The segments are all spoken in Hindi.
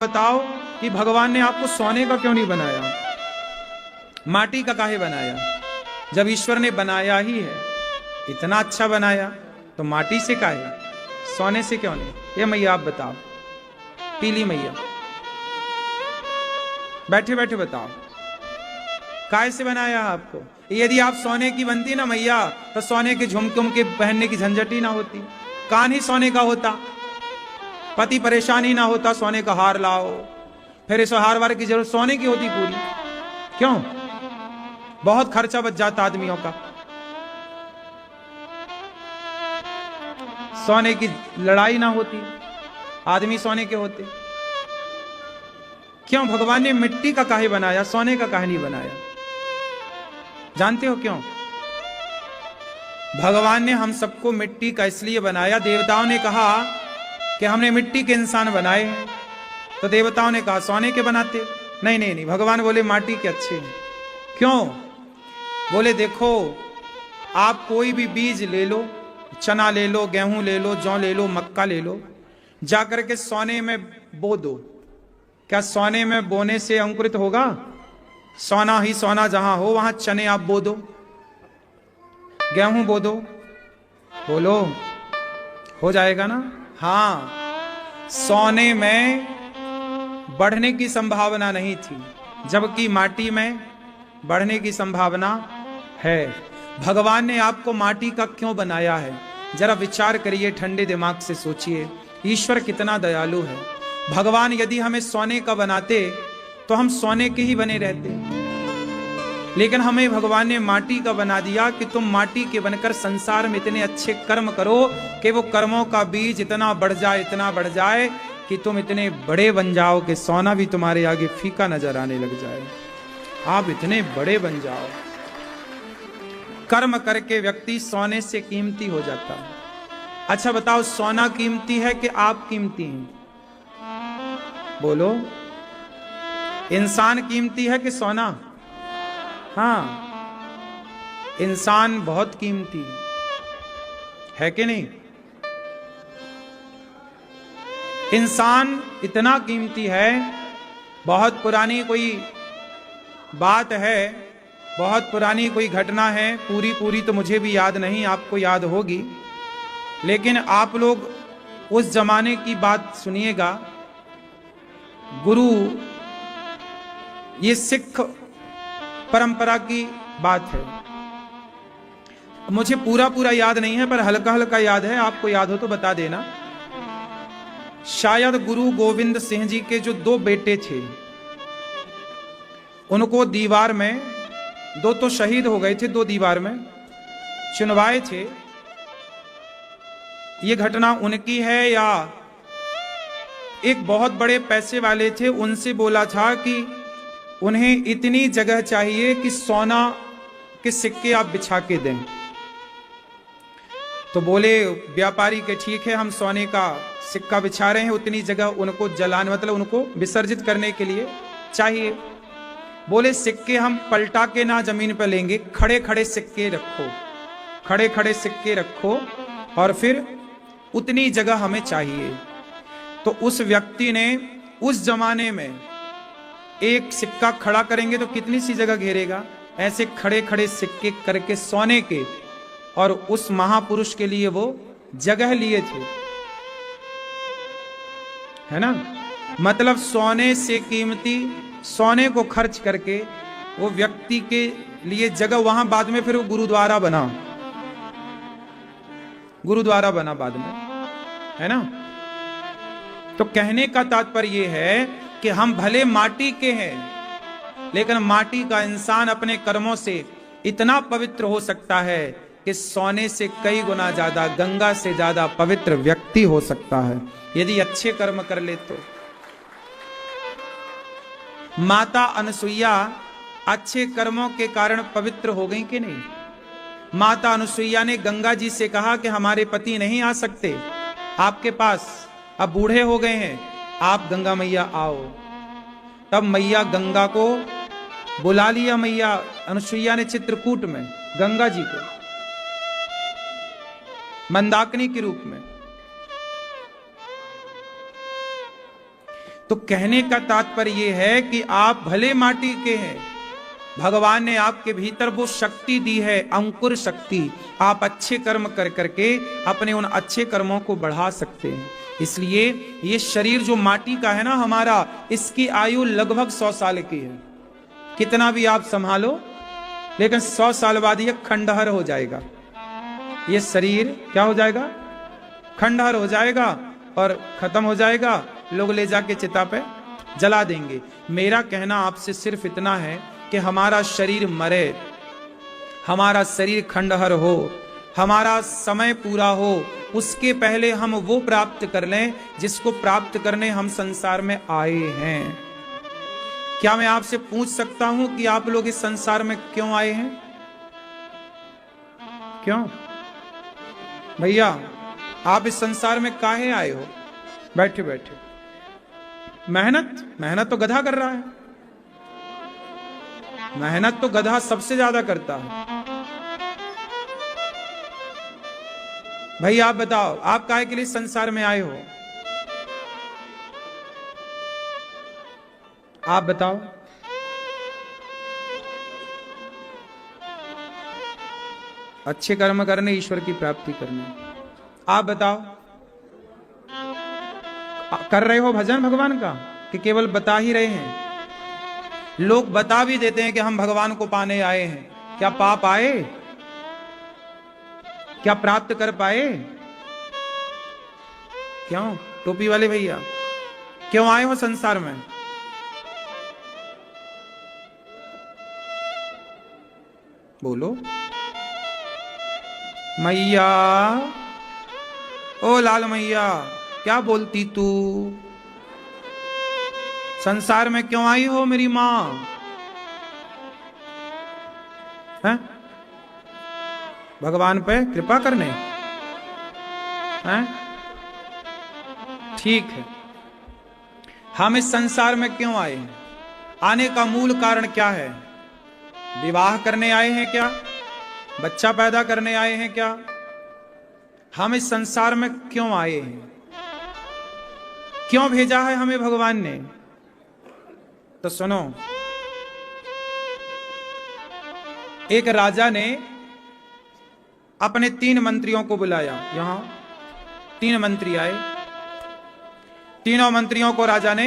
बताओ कि भगवान ने आपको सोने का क्यों नहीं बनाया, माटी का काहे बनाया? जब ईश्वर ने बनाया ही है, इतना अच्छा बनाया, तो माटी से काहे, सोने से क्यों नहीं? ये मैया आप बताओ, पीली मैया बैठे बैठे बताओ, काहे से बनाया आपको? यदि आप सोने की बनती ना मैया, तो सोने के झुमके उमके पहनने की झंझट ही ना होती, कान ही सोने का होता, पति परेशान ही ना होता, सोने का हार लाओ, फिर इस हार वार की जरूरत सोने की होती पूरी। क्यों? बहुत खर्चा बच जाता आदमियों का, सोने की लड़ाई ना होती, आदमी सोने के होते। क्यों भगवान ने मिट्टी का काहे बनाया, सोने का काहे नहीं बनाया? जानते हो क्यों? भगवान ने हम सबको मिट्टी का इसलिए बनाया, देवताओं ने कहा कि हमने मिट्टी के इंसान बनाए हैं, तो देवताओं ने कहा सोने के बनाते। नहीं नहीं नहीं, भगवान बोले माटी के अच्छे हैं। क्यों? बोले देखो, आप कोई भी बीज ले लो, चना ले लो, गेहूं ले लो, जौ ले लो, मक्का ले लो, जाकर के सोने में बो दो। क्या सोने में बोने से अंकुरित होगा? सोना ही सोना जहां हो वहां चने आप बो दो, गेहूं बो दो, बोलो हो जाएगा ना? हाँ, सोने में बढ़ने की संभावना नहीं थी, जबकि माटी में बढ़ने की संभावना है। भगवान ने आपको माटी का क्यों बनाया है? जरा विचार करिए, ठंडे दिमाग से सोचिए, ईश्वर कितना दयालु है। भगवान यदि हमें सोने का बनाते तो हम सोने के ही बने रहते, लेकिन हमें भगवान ने माटी का बना दिया कि तुम माटी के बनकर संसार में इतने अच्छे कर्म करो कि वो कर्मों का बीज इतना बढ़ जाए, इतना बढ़ जाए कि तुम इतने बड़े बन जाओ कि सोना भी तुम्हारे आगे फीका नजर आने लग जाए। आप इतने बड़े बन जाओ। कर्म करके व्यक्ति सोने से कीमती हो जाता है। अच्छा बताओ, सोना कीमती है कि आप कीमती हैं? बोलो, इंसान कीमती है कि सोना? हाँ, इंसान बहुत कीमती है कि नहीं? इंसान इतना कीमती है, बहुत पुरानी कोई बात है, बहुत पुरानी कोई घटना है, पूरी तो मुझे भी याद नहीं, आपको याद होगी, लेकिन आप लोग उस जमाने की बात सुनिएगा। गुरु, ये सिख परंपरा की बात है, मुझे पूरा याद नहीं है, पर हल्का हल्का याद है, आपको याद हो तो बता देना। शायद गुरु गोविंद सिंह जी के जो दो बेटे थे, उनको दीवार में, दो तो शहीद हो गए थे, दो दीवार में चुनवाए थे। ये घटना उनकी है या एक बहुत बड़े पैसे वाले थे, उनसे बोला था कि उन्हें इतनी जगह चाहिए कि सोना के सिक्के आप बिछा के दें। तो बोले व्यापारी के ठीक है, हम सोने का सिक्का बिछा रहे हैं, उतनी जगह उनको जलाने, मतलब उनको विसर्जित करने के लिए चाहिए। बोले सिक्के हम पलटा के ना जमीन पर लेंगे, खड़े खड़े सिक्के रखो, खड़े खड़े सिक्के रखो, और फिर उतनी जगह हमें चाहिए। तो उस व्यक्ति ने, उस जमाने में एक सिक्का खड़ा करेंगे तो कितनी सी जगह घेरेगा, ऐसे खड़े खड़े सिक्के करके सोने के, और उस महापुरुष के लिए वो जगह लिए थे, है ना? मतलब सोने से कीमती, सोने को खर्च करके वो व्यक्ति के लिए जगह, वहां बाद में फिर वो गुरुद्वारा बना, गुरुद्वारा बना बाद में, है ना? तो कहने का तात्पर्य यह है कि हम भले माटी के हैं, लेकिन माटी का इंसान अपने कर्मों से इतना पवित्र हो सकता है कि सोने से कई गुना ज्यादा, गंगा से ज्यादा पवित्र व्यक्ति हो सकता है, यदि अच्छे कर्म कर ले तो। माता अनसुईया अच्छे कर्मों के कारण पवित्र हो गई कि नहीं? माता अनसुईया ने गंगा जी से कहा कि हमारे पति नहीं आ सकते आपके पास, अब बूढ़े हो गए हैं, आप गंगा मैया आओ। तब मैया गंगा को बुला लिया, मैया अनसुईया ने चित्रकूट में गंगा जी को मंदाकिनी के रूप में। तो कहने का तात्पर्य यह है कि आप भले माटी के हैं, भगवान ने आपके भीतर वो शक्ति दी है, अंकुर शक्ति। आप अच्छे कर्म कर करके अपने उन अच्छे कर्मों को बढ़ा सकते हैं। इसलिए ये शरीर जो माटी का है ना हमारा, इसकी आयु लगभग 100 साल की है। कितना भी आप संभालो, लेकिन 100 साल बाद ये खंडहर हो जाएगा। ये शरीर क्या हो जाएगा? खंडहर हो जाएगा और खत्म हो जाएगा। लोग ले जाके चिता पे जला देंगे। मेरा कहना आपसे सिर्फ इतना है कि हमारा शरीर मरे, हमारा शरीर खंडहर हो, हमारा समय पूरा हो, उसके पहले हम वो प्राप्त कर लें जिसको प्राप्त करने हम संसार में आए हैं। क्या मैं आपसे पूछ सकता हूं कि आप लोग इस संसार में क्यों आए हैं? क्यों भैया आप इस संसार में काहे आए हो? बैठे बैठे मेहनत तो गधा कर रहा है। मेहनत तो गधा सबसे ज्यादा करता है। भाई आप बताओ, आप काहे के लिए संसार में आए हो? आप बताओ। अच्छे कर्म करने, ईश्वर की प्राप्ति करने। आप बताओ, कर रहे हो भजन भगवान का कि केवल बता ही रहे हैं? लोग बता भी देते हैं कि हम भगवान को पाने आए हैं। क्या पाप आए? क्या प्राप्त कर पाए? क्यों टोपी वाले भैया क्यों आए हो संसार में? बोलो। मैया, ओ लाल मैया, क्या बोलती तू? संसार में क्यों आई हो मेरी मां? हैं? भगवान पे कृपा करने? हैं? ठीक है, हम इस संसार में क्यों आए हैं? आने का मूल कारण क्या है? विवाह करने आए हैं क्या? बच्चा पैदा करने आए हैं क्या? हम इस संसार में क्यों आए हैं? क्यों भेजा है हमें भगवान ने? तो सुनो, एक राजा ने अपने 3 मंत्रियों को बुलाया। यहां 3 मंत्री आए। तीनों मंत्रियों को राजा ने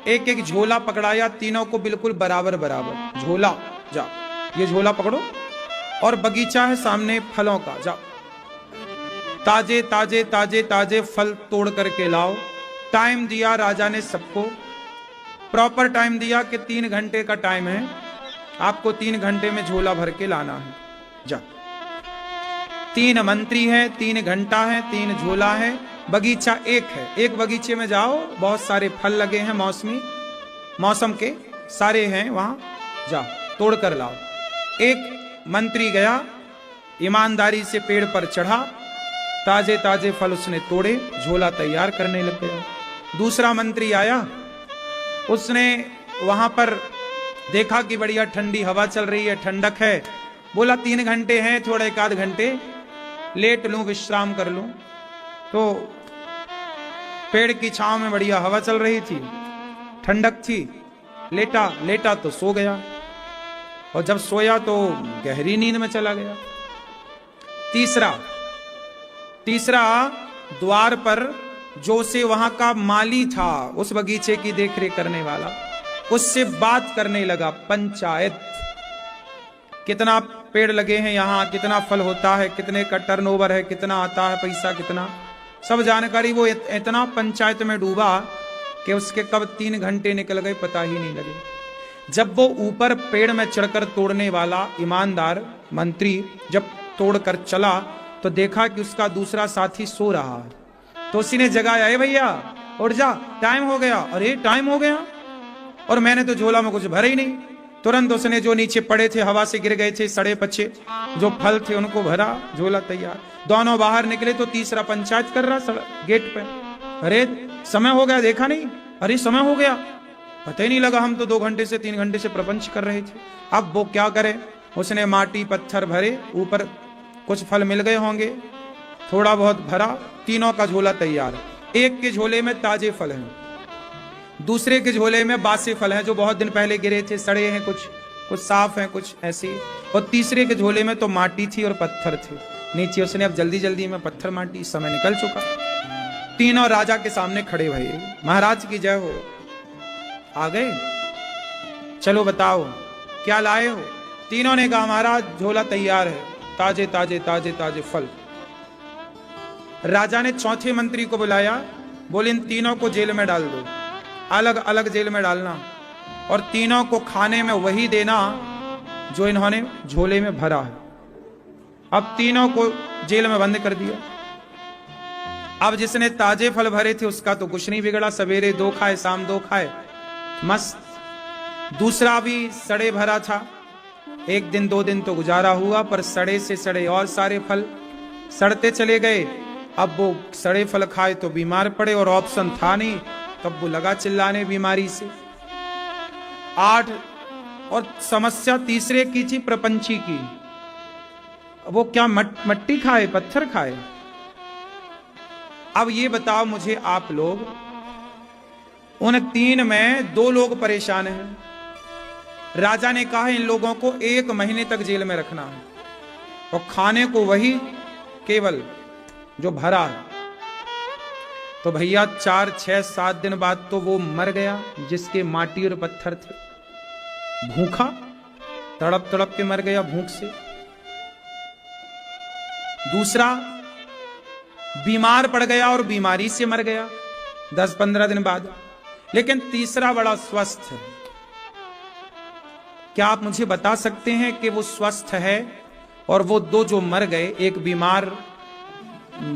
एक एक झोला पकड़ाया, तीनों को बिल्कुल बराबर बराबर। झोला, जा ये झोला पकड़ो, और बगीचा है सामने फलों का, जा ताजे ताजे ताजे ताजे फल तोड़ करके लाओ। टाइम दिया राजा ने सबको, प्रॉपर टाइम दिया कि 3 घंटे का टाइम है, आपको 3 घंटे में झोला भर के लाना है। जा 3 मंत्री है, 3 घंटा है, 3 झोला है, बगीचा एक है। एक बगीचे में जाओ, बहुत सारे फल लगे हैं, मौसम के सारे हैं वहां, जा तोड़ कर लाओ। एक मंत्री गया, ईमानदारी से पेड़ पर चढ़ा, ताजे ताजे फल उसने तोड़े, झोला तैयार करने लग गया। दूसरा मंत्री आया, उसने वहां पर देखा कि बढ़िया ठंडी हवा चल रही है, ठंडक है, बोला 3 घंटे हैं, थोड़ा 1 आध घंटे लेट लूं, विश्राम कर लूं। तो पेड़ की छांव में बढ़िया हवा चल रही थी, ठंडक थी, लेटा तो सो गया, और जब सोया तो गहरी नींद में चला गया। तीसरा द्वार पर जो से वहां का माली था, उस बगीचे की देखरेख करने वाला, उससे बात करने लगा। पंचायत, कितना पेड़ लगे हैं यहाँ, कितना फल होता है, कितने का टर्नओवर है, कितना आता है पैसा, कितना, सब जानकारी वो इतना पंचायत में डूबा कि उसके कब 3 घंटे निकल गए पता ही नहीं लगे। जब वो ऊपर पेड़ में चढ़कर तोड़ने वाला ईमानदार मंत्री जब तोड़कर चला, तो देखा कि उसका दूसरा साथी सो रहा है। तो उसी ने जगाया, ए भैया उठ जा, टाइम हो गया। अरे टाइम हो गया, और मैंने तो झोला में कुछ भरा ही नहीं। तुरंत उसने जो नीचे पड़े थे, हवा से गिर गए थे, सड़े पचे जो फल थे, उनको भरा, झोला तैयार। दोनों बाहर निकले तो तीसरा पंचायत कर रहा गेट पे, अरे समय हो गया, देखा नहीं? अरे समय हो गया, पता ही नहीं लगा, हम तो 2 घंटे से 3 घंटे से प्रपंच कर रहे थे। अब वो क्या करे, उसने माटी पत्थर भरे, ऊपर कुछ फल मिल गए होंगे, थोड़ा बहुत भरा, तीनों का झोला तैयार। एक के झोले में ताजे फल हैं, दूसरे के झोले में बासी फल हैं जो बहुत दिन पहले गिरे थे, सड़े हैं, कुछ साफ हैं, कुछ ऐसे ही। और तीसरे के झोले में तो माटी थी और पत्थर थे नीचे। उसने अब जल्दी जल्दी में पत्थर माटी, समय निकल चुका। तीनों राजा के सामने खड़े भये, महाराज की जय हो। आ गए, चलो बताओ क्या लाए हो। तीनों ने कहा महाराज झोला तैयार है, ताजे ताजे ताजे ताजे फल। राजा ने चौथे मंत्री को बुलाया, बोले इन तीनों को जेल में डाल दो, अलग अलग जेल में डालना, और तीनों को खाने में वही देना जो इन्होंने झोले में भरा है। अब तीनों को जेल में बंद कर दिया। अब जिसने ताजे फल भरे थे उसका तो कुछ नहीं बिगड़ा, सवेरे 2 खाए, शाम 2 खाए, मस्त। दूसरा भी सड़े भरा था, 1 दिन 2 दिन तो गुजारा हुआ, पर सड़े से सड़े और सारे फल सड़ते चले गए। अब वो सड़े फल खाए तो बीमार पड़े और ऑप्शन था नहीं, तब वो लगा चिल्लाने बीमारी से। 8 और समस्या तीसरे की थी प्रपंची की, वो क्या मट्टी खाए, पत्थर खाए। अब ये बताओ मुझे आप लोग, उन 3 में 2 लोग परेशान हैं। राजा ने कहा इन लोगों को 1 महीने तक जेल में रखना है और खाने को वही केवल जो भरा है। तो भैया 4, 6, 7 दिन बाद तो वो मर गया जिसके माटी और पत्थर थे, भूखा तड़प तड़प के मर गया भूख से। दूसरा बीमार पड़ गया और बीमारी से मर गया 10-15 दिन बाद। लेकिन तीसरा बड़ा स्वस्थ है। क्या आप मुझे बता सकते हैं कि वो स्वस्थ है और वो 2 जो मर गए, एक बीमार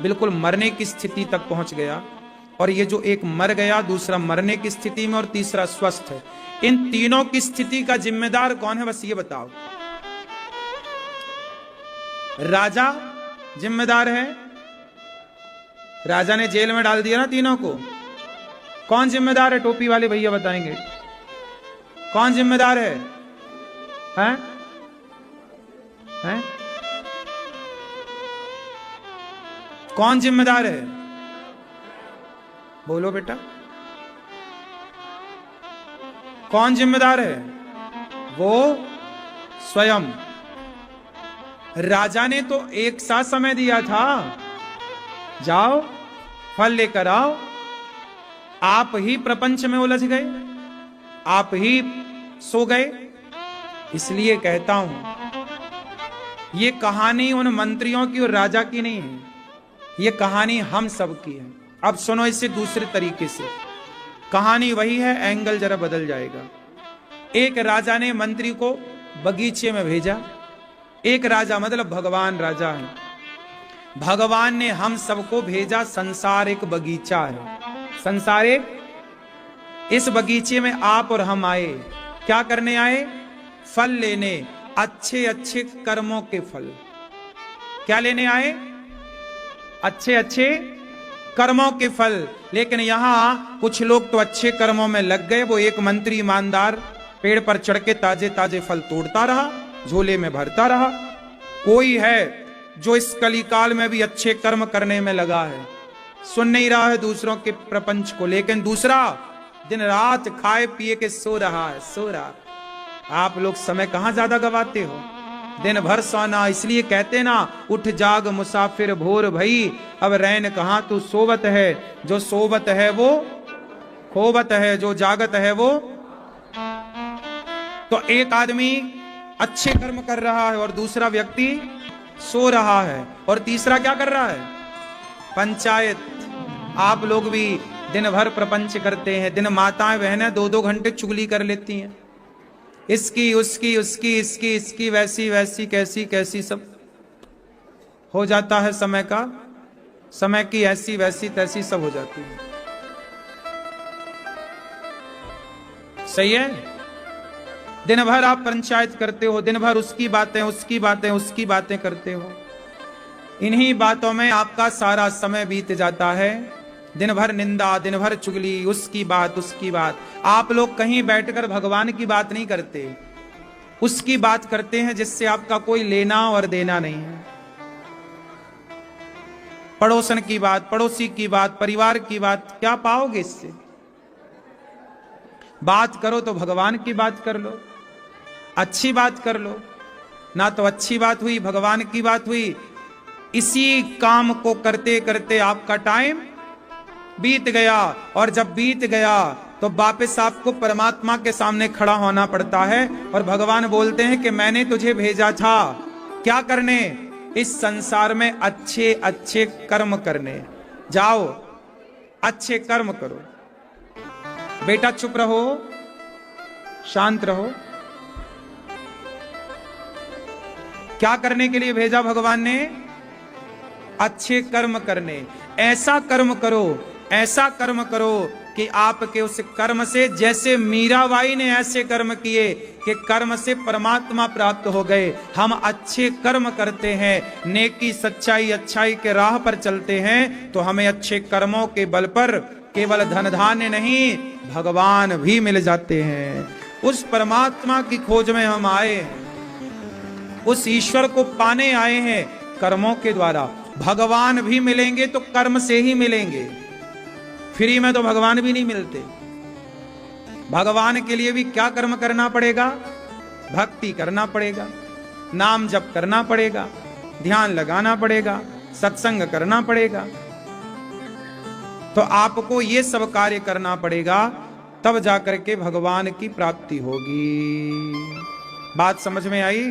बिल्कुल मरने की स्थिति तक पहुंच गया, और ये जो एक मर गया, दूसरा मरने की स्थिति में और तीसरा स्वस्थ है। इन तीनों की स्थिति का जिम्मेदार कौन है, बस ये बताओ। राजा जिम्मेदार है, राजा ने जेल में डाल दिया ना तीनों को। कौन जिम्मेदार है, टोपी वाले भैया बताएंगे कौन जिम्मेदार है? हैं? हैं? कौन जिम्मेदार है, बोलो बेटा, कौन जिम्मेदार है? वो स्वयं। राजा ने तो एक साथ समय दिया था, जाओ फल लेकर आओ। आप ही प्रपंच में उलझ गए, आप ही सो गए। इसलिए कहता हूं ये कहानी उन मंत्रियों की और राजा की नहीं है, ये कहानी हम सब की है। अब सुनो इसे दूसरे तरीके से, कहानी वही है, एंगल जरा बदल जाएगा। एक राजा ने मंत्री को बगीचे में भेजा। एक राजा मतलब भगवान राजा है, भगवान ने हम सबको भेजा। संसार एक बगीचा है, संसार एक, इस बगीचे में आप और हम आए, क्या करने आए? फल लेने, अच्छे अच्छे कर्मों के फल। क्या लेने आए? अच्छे अच्छे कर्मों के फल। लेकिन यहां कुछ लोग तो अच्छे कर्मों में लग गए। वो एक मंत्री ईमानदार पेड़ पर चढ़ के ताजे ताजे फल तोड़ता रहा, झोले में भरता रहा। कोई है जो इस कलिकाल में भी अच्छे कर्म करने में लगा है, सुन नहीं रहा है दूसरों के प्रपंच को, लेकिन दूसरा दिन रात खाए पिए के सो रहा है, सो रहा। आप लोग समय कहां ज्यादा गवाते हो, दिन भर सोना। इसलिए कहते ना, उठ जाग मुसाफिर भोर भई, अब रैन कहां तू सोवत है। जो सोवत है वो खोवत है, जो जागत है वो। तो एक आदमी अच्छे कर्म कर रहा है और दूसरा व्यक्ति सो रहा है, और तीसरा क्या कर रहा है? पंचायत। आप लोग भी दिन भर प्रपंच करते हैं, दिन माताएं बहनें 2-2 घंटे चुगली कर लेती हैं, इसकी उसकी उसकी इसकी इसकी, वैसी वैसी कैसी कैसी, सब हो जाता है समय का, समय की ऐसी वैसी तैसी सब हो जाती है। सही है? दिन भर आप पंचायत करते हो, दिन भर उसकी बातें उसकी बातें उसकी बातें करते हो। इन्हीं बातों में आपका सारा समय बीत जाता है। दिन भर निंदा, दिन भर चुगली, उसकी बात उसकी बात। आप लोग कहीं बैठकर भगवान की बात नहीं करते, उसकी बात करते हैं जिससे आपका कोई लेना और देना नहीं है। पड़ोसन की बात, पड़ोसी की बात, परिवार की बात, क्या पाओगे इससे? बात करो तो भगवान की बात कर लो, अच्छी बात कर लो। ना तो अच्छी बात हुई, भगवान की बात हुई, इसी काम को करते करते आपका टाइम बीत गया। और जब बीत गया तो वापस आपको परमात्मा के सामने खड़ा होना पड़ता है और भगवान बोलते हैं कि मैंने तुझे भेजा था क्या करने, इस संसार में अच्छे अच्छे कर्म करने। जाओ अच्छे कर्म करो। बेटा चुप रहो, शांत रहो। क्या करने के लिए भेजा भगवान ने? अच्छे कर्म करने। ऐसा कर्म करो, ऐसा कर्म करो कि आपके उस कर्म से, जैसे मीराबाई ने ऐसे कर्म किए कि कर्म से परमात्मा प्राप्त हो गए। हम अच्छे कर्म करते हैं, नेकी सच्चाई अच्छाई के राह पर चलते हैं, तो हमें अच्छे कर्मों के बल पर केवल धन धान्य नहीं, भगवान भी मिल जाते हैं। उस परमात्मा की खोज में हम आए, उस ईश्वर को पाने आए हैं कर्मों के द्वारा। भगवान भी मिलेंगे तो कर्म से ही मिलेंगे, फ्री में तो भगवान भी नहीं मिलते। भगवान के लिए भी क्या कर्म करना पड़ेगा? भक्ति करना पड़ेगा, नाम जप करना पड़ेगा, ध्यान लगाना पड़ेगा, सत्संग करना पड़ेगा। तो आपको ये सब कार्य करना पड़ेगा, तब जाकर के भगवान की प्राप्ति होगी। बात समझ में आई?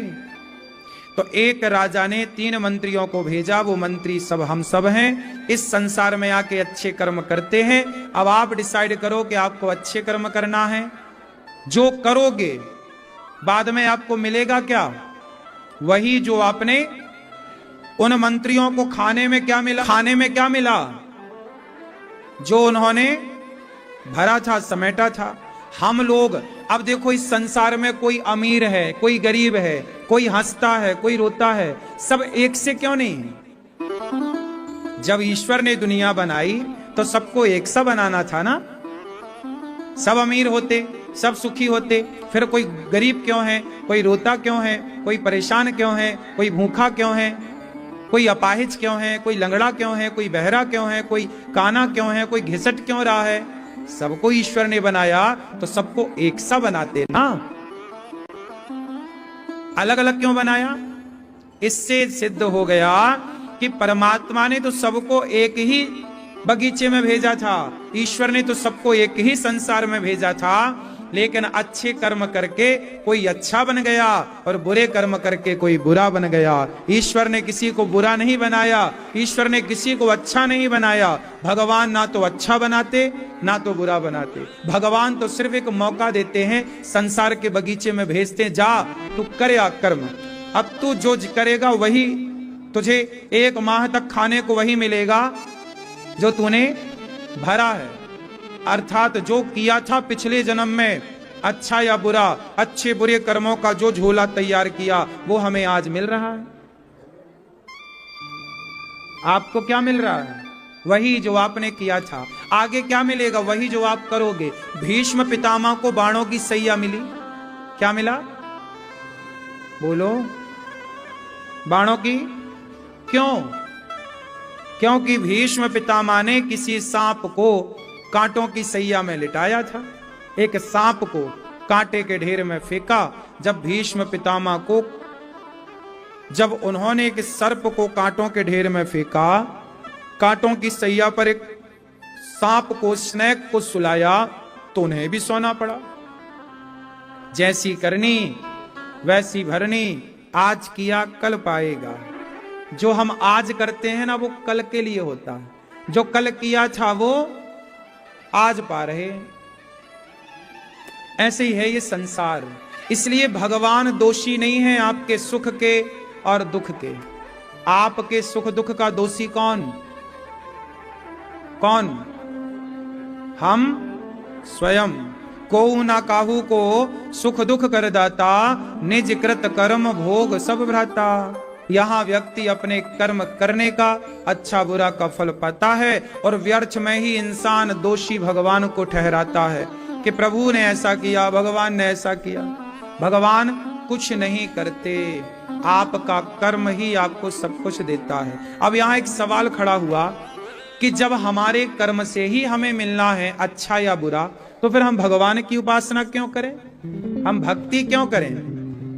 तो एक राजा ने 3 मंत्रियों को भेजा, वो मंत्री सब हम सब हैं, इस संसार में आके अच्छे कर्म करते हैं। अब आप डिसाइड करो कि आपको अच्छे कर्म करना है। जो करोगे बाद में आपको मिलेगा क्या? वही जो आपने उन मंत्रियों को खाने में क्या मिला? खाने में क्या मिला? जो उन्होंने भरा था, समेटा था। हम लोग अब देखो, इस संसार में कोई अमीर है, कोई गरीब है, कोई हंसता है, कोई रोता है, सब एक से क्यों नहीं? जब ईश्वर ने दुनिया बनाई तो सबको एक सा बनाना था ना। सब अमीर होते, सब सुखी होते, फिर कोई गरीब क्यों है, कोई रोता क्यों है, कोई परेशान क्यों है, कोई भूखा क्यों है, कोई अपाहिज क्यों है, कोई लंगड़ा क्यों है, कोई बहरा क्यों है, कोई काना क्यों है, कोई घिसट क्यों रहा है? सबको ईश्वर ने बनाया तो सबको एक सा बनाते ना, अलग अलग क्यों बनाया? इससे सिद्ध हो गया कि परमात्मा ने तो सबको एक ही बगीचे में भेजा था, ईश्वर ने तो सबको एक ही संसार में भेजा था। लेकिन अच्छे कर्म करके कोई अच्छा बन गया और बुरे कर्म करके कोई बुरा बन गया। ईश्वर ने किसी को बुरा नहीं बनाया, ईश्वर ने किसी को अच्छा नहीं बनाया। भगवान ना तो अच्छा बनाते ना तो बुरा बनाते। भगवान तो सिर्फ एक मौका देते हैं, संसार के बगीचे में भेजते हैं, जा तू करे कर्म। अब तू जो करेगा वही तुझे 1 माह तक खाने को वही मिलेगा जो तूने भरा है। अर्थात जो किया था पिछले जन्म में, अच्छा या बुरा, अच्छे बुरे कर्मों का जो झोला तैयार किया वो हमें आज मिल रहा है। आपको क्या मिल रहा है? वही जो आपने किया था। आगे क्या मिलेगा? वही जो आप करोगे। भीष्म पितामह को बाणों की सैया मिली, क्या मिला? बोलो, बाणों की। क्यों? क्योंकि भीष्म पितामह ने किसी सांप को कांटों की सैया में लिटाया था। एक सांप को कांटे के ढेर में फेंका। जब भीष्म पितामह को, जब उन्होंने एक सर्प को कांटों के ढेर में फेंका, कांटों की सैया पर एक सांप को, स्नेक को सुलाया, तो उन्हें भी सोना पड़ा। जैसी करनी वैसी भरनी, आज किया कल पाएगा। जो हम आज करते हैं ना, वो कल के लिए होता है। जो कल किया था वो आज पा रहे। ऐसे ही है ये संसार। इसलिए भगवान दोषी नहीं है आपके सुख के और दुख के। आपके सुख दुख का दोषी कौन? कौन? हम स्वयं। को ना काहू को सुख दुख कर दाता, निज कृत कर्म भोग सब भ्राता। यहाँ व्यक्ति अपने कर्म करने का, अच्छा बुरा का फल पाता है, और व्यर्थ में ही इंसान दोषी भगवान को ठहराता है कि प्रभु ने ऐसा किया, भगवान ने ऐसा किया। भगवान कुछ नहीं करते, आपका कर्म ही आपको सब कुछ देता है। अब यहाँ एक सवाल खड़ा हुआ कि जब हमारे कर्म से ही हमें मिलना है अच्छा या बुरा, तो फिर हम भगवान की उपासना क्यों करें, हम भक्ति क्यों करें?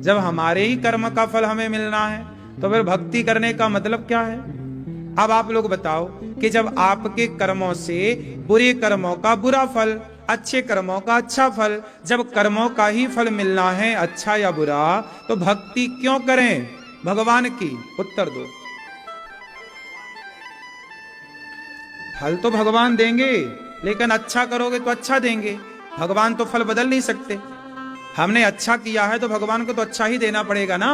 जब हमारे ही कर्म का फल हमें मिलना है तो फिर भक्ति करने का मतलब क्या है? अब आप लोग बताओ कि जब आपके कर्मों से बुरे कर्मों का बुरा फल, अच्छे कर्मों का अच्छा फल, जब कर्मों का ही फल मिलना है अच्छा या बुरा, तो भक्ति क्यों करें भगवान की? उत्तर दो। फल तो भगवान देंगे, लेकिन अच्छा करोगे तो अच्छा देंगे। भगवान तो फल बदल नहीं सकते। हमने अच्छा किया है तो भगवान को तो अच्छा ही देना पड़ेगा ना।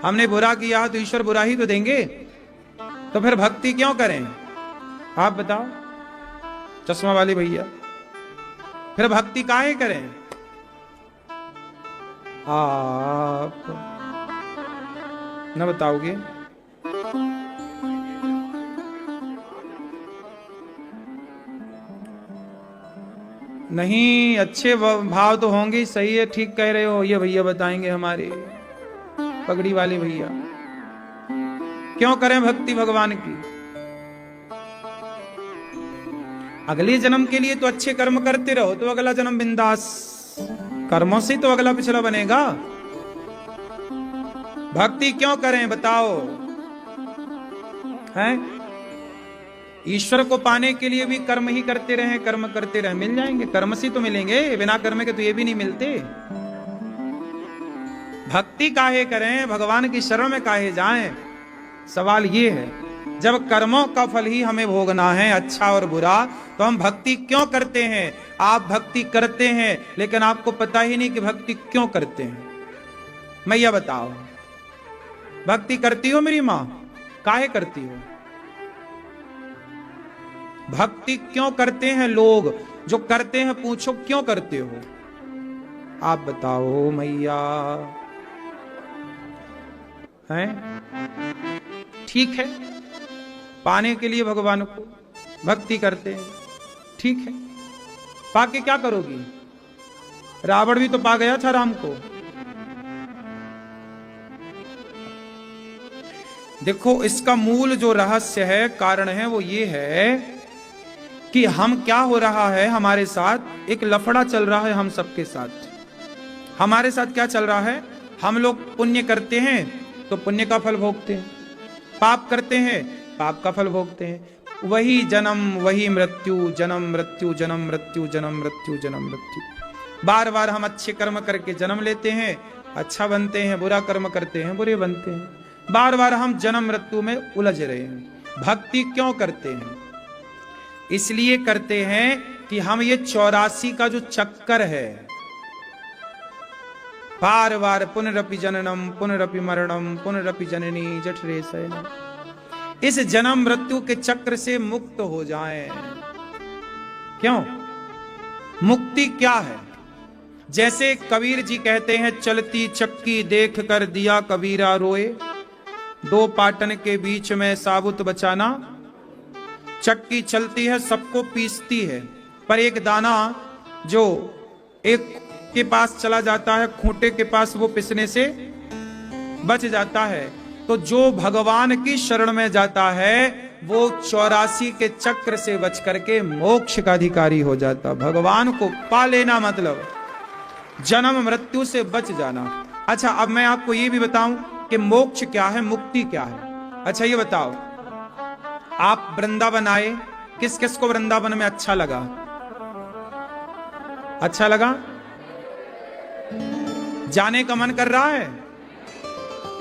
हमने बुरा किया है तो ईश्वर बुरा ही तो देंगे। तो फिर भक्ति क्यों करें? आप बताओ चश्मा वाले भैया, फिर भक्ति काहे करें? आप न बताओगे? नहीं, अच्छे भाव तो होंगे, सही है, ठीक कह रहे हो। ये भैया बताएंगे, हमारे पगड़ी वाले भैया। क्यों करें भक्ति भगवान की? अगले जन्म के लिए तो अच्छे कर्म करते रहो तो अगला जन्म बिंदास, कर्मों से तो अगला पिछला बनेगा। भक्ति क्यों करें बताओ? हैं? ईश्वर को पाने के लिए भी कर्म ही करते रहे, कर्म करते रहे, मिल जाएंगे। कर्म से तो मिलेंगे, बिना कर्म के तो ये भी नहीं मिलते। भक्ति काहे करें, भगवान की शरण में काहे जाएं? सवाल ये है, जब कर्मों का फल ही हमें भोगना है, अच्छा और बुरा, तो हम भक्ति क्यों करते हैं? आप भक्ति करते हैं लेकिन आपको पता ही नहीं कि भक्ति क्यों करते हैं। मैया बताओ, भक्ति करती हो मेरी मां? काहे करती हो? भक्ति क्यों करते हैं लोग? जो करते हैं पूछो क्यों करते हो? आप बताओ मैया। हैं? ठीक है, पाने के लिए भगवान को भक्ति करते हैं, ठीक है। पाके क्या करोगी? रावण भी तो पा गया था राम को। देखो, इसका मूल जो रहस्य है, कारण है, वो ये है कि हम क्या हो रहा है हमारे साथ, एक लफड़ा चल रहा है हम सबके साथ। हमारे साथ क्या चल रहा है? हम लोग पुण्य करते हैं तो पुण्य का फल भोगते हैं, पाप करते हैं पाप का फल भोगते हैं। वही जन्म वही मृत्यु, जन्म मृत्यु, जन्म मृत्यु, जन्म मृत्यु, जन्म मृत्यु। बार बार हम अच्छे कर्म करके जन्म लेते हैं, अच्छा बनते हैं, बुरा कर्म करते हैं, बुरे बनते हैं। बार बार हम जन्म मृत्यु में उलझ रहे हैं। भक्ति क्यों करते हैं? इसलिए करते हैं कि हम ये 84 का जो चक्कर है, बार बार पुनरपि जननम पुनरपि मरणम पुनरपि जननी जठरे शयनम, इस जन्म मृत्यु के चक्र से मुक्त हो जाएं। क्यों? मुक्ति क्या है? जैसे कबीर जी कहते हैं, चलती चक्की देख कर दिया कबीरा रोए, दो पाटन के बीच में साबुत बचाना। चक्की चलती है, सबको पीसती है, पर एक दाना जो एक के पास चला जाता है, खूंटे के पास, वो पिसने से बच जाता है। तो जो भगवान की शरण में जाता है वो 84 के चक्र से बच करके मोक्ष का अधिकारी हो जाता। भगवान को पा लेना मतलब जन्म मृत्यु से बच जाना। अच्छा, अब मैं आपको ये भी बताऊं कि मोक्ष क्या है, मुक्ति क्या है। अच्छा ये बताओ, आप वृंदावन आए, किस किस को वृंदावन में अच्छा लगा? अच्छा लगा? जाने का मन कर रहा है?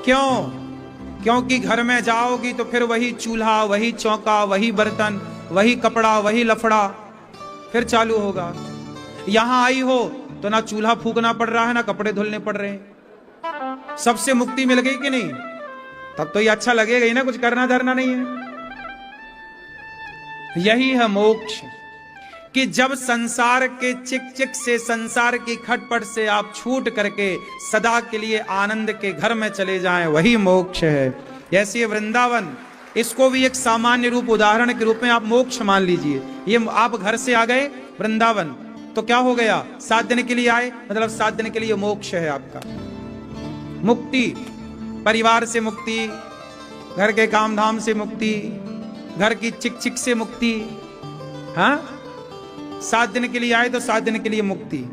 क्यों? क्योंकि घर में जाओगी तो फिर वही चूल्हा, वही चौका, वही बर्तन, वही कपड़ा, वही लफड़ा फिर चालू होगा। यहां आई हो तो ना चूल्हा फूकना पड़ रहा है, ना कपड़े धुलने पड़ रहे हैं। सबसे मुक्ति मिल गई कि नहीं? तब तो ये अच्छा लगेगा ही ना, कुछ करना धरना नहीं है। यही है मोक्ष, कि जब संसार के चिक चिक से, संसार की खटपट से आप छूट करके सदा के लिए आनंद के घर में चले जाएं, वही मोक्ष है। जैसे वृंदावन, इसको भी एक सामान्य रूप, उदाहरण के रूप में आप मोक्ष मान लीजिए। ये आप घर से आ गए वृंदावन तो क्या हो गया? 7 दिन के लिए आए, मतलब 7 दिन के लिए मोक्ष है आपका। मुक्ति, परिवार से मुक्ति, घर के काम धाम से मुक्ति, घर की चिक चिक से मुक्ति। हाँ, 7 दिन के लिए आए तो 7 दिन के लिए मुक्ति।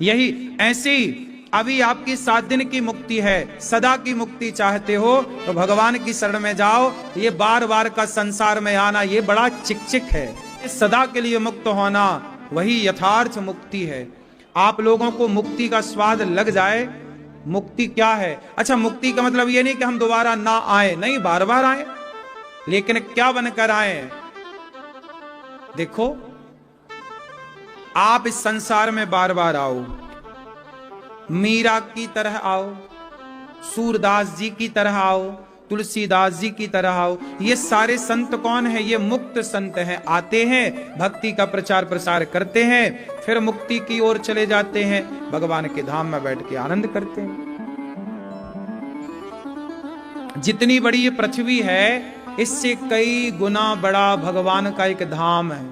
यही ऐसे ही अभी आपकी 7 दिन की मुक्ति है, सदा की मुक्ति चाहते हो तो भगवान की शरण में जाओ। ये बार बार का संसार में आना ये बड़ा चिकचिक है। सदा के लिए मुक्त होना वही यथार्थ मुक्ति है। आप लोगों को मुक्ति का स्वाद लग जाए। मुक्ति क्या है? अच्छा, मुक्ति का मतलब ये नहीं कि हम दोबारा ना आए, नहीं, बार बार आए, लेकिन क्या बनकर आए? देखो, आप इस संसार में बार बार आओ, मीरा की तरह आओ, सूरदास जी की तरह आओ, तुलसीदास जी की तरह आओ। ये सारे संत कौन है? ये मुक्त संत हैं। आते हैं, भक्ति का प्रचार प्रसार करते हैं, फिर मुक्ति की ओर चले जाते हैं, भगवान के धाम में बैठ के आनंद करते हैं। जितनी बड़ी ये पृथ्वी है, इससे कई गुना बड़ा भगवान का एक धाम है।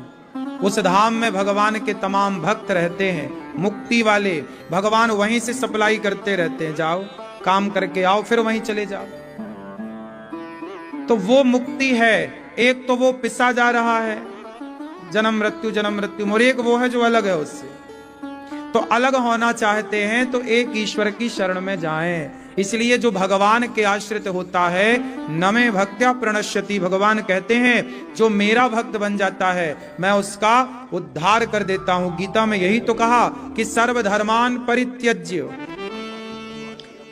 उस धाम में भगवान के तमाम भक्त रहते हैं, मुक्ति वाले। भगवान वहीं से सप्लाई करते रहते हैं, जाओ काम करके आओ, फिर वहीं चले जाओ। तो वो मुक्ति है। एक तो वो पिसा जा रहा है, जन्म मृत्यु, और एक वो है जो अलग है उससे। तो अलग होना चाहते हैं तो एक ईश्वर की शरण में जाएं। इसलिए जो भगवान के आश्रित होता है, नमे भक्त्या प्रणश्यति, भगवान कहते हैं जो मेरा भक्त बन जाता है मैं उसका उद्धार कर देता हूं। गीता में यही तो कहा कि सर्वधर्मान परित्यज्य,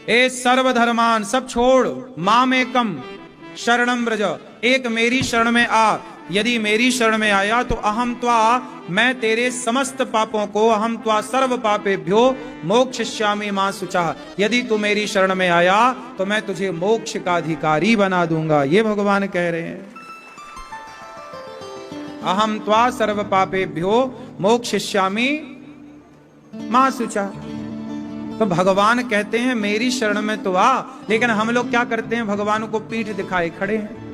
ए सर्वधर्मान, सब छोड़, माम एकम शरणम व्रज, एक मेरी शरण में आ। यदि मेरी शरण में आया तो अहम त्वा, मैं तेरे समस्त पापों को, अहम त्वा सर्व पापेभ्यो मोक्षयिष्यामि मा शुचः, यदि तू मेरी शरण में आया तो मैं तुझे मोक्ष का अधिकारी बना दूंगा। ये भगवान कह रहे हैं, अहम त्वा सर्व पापेभ्यो मोक्षयिष्यामि मा शुचः। तो भगवान कहते हैं मेरी शरण में तो आ। लेकिन हम लोग क्या करते हैं? भगवान को पीठ दिखाए खड़े हैं,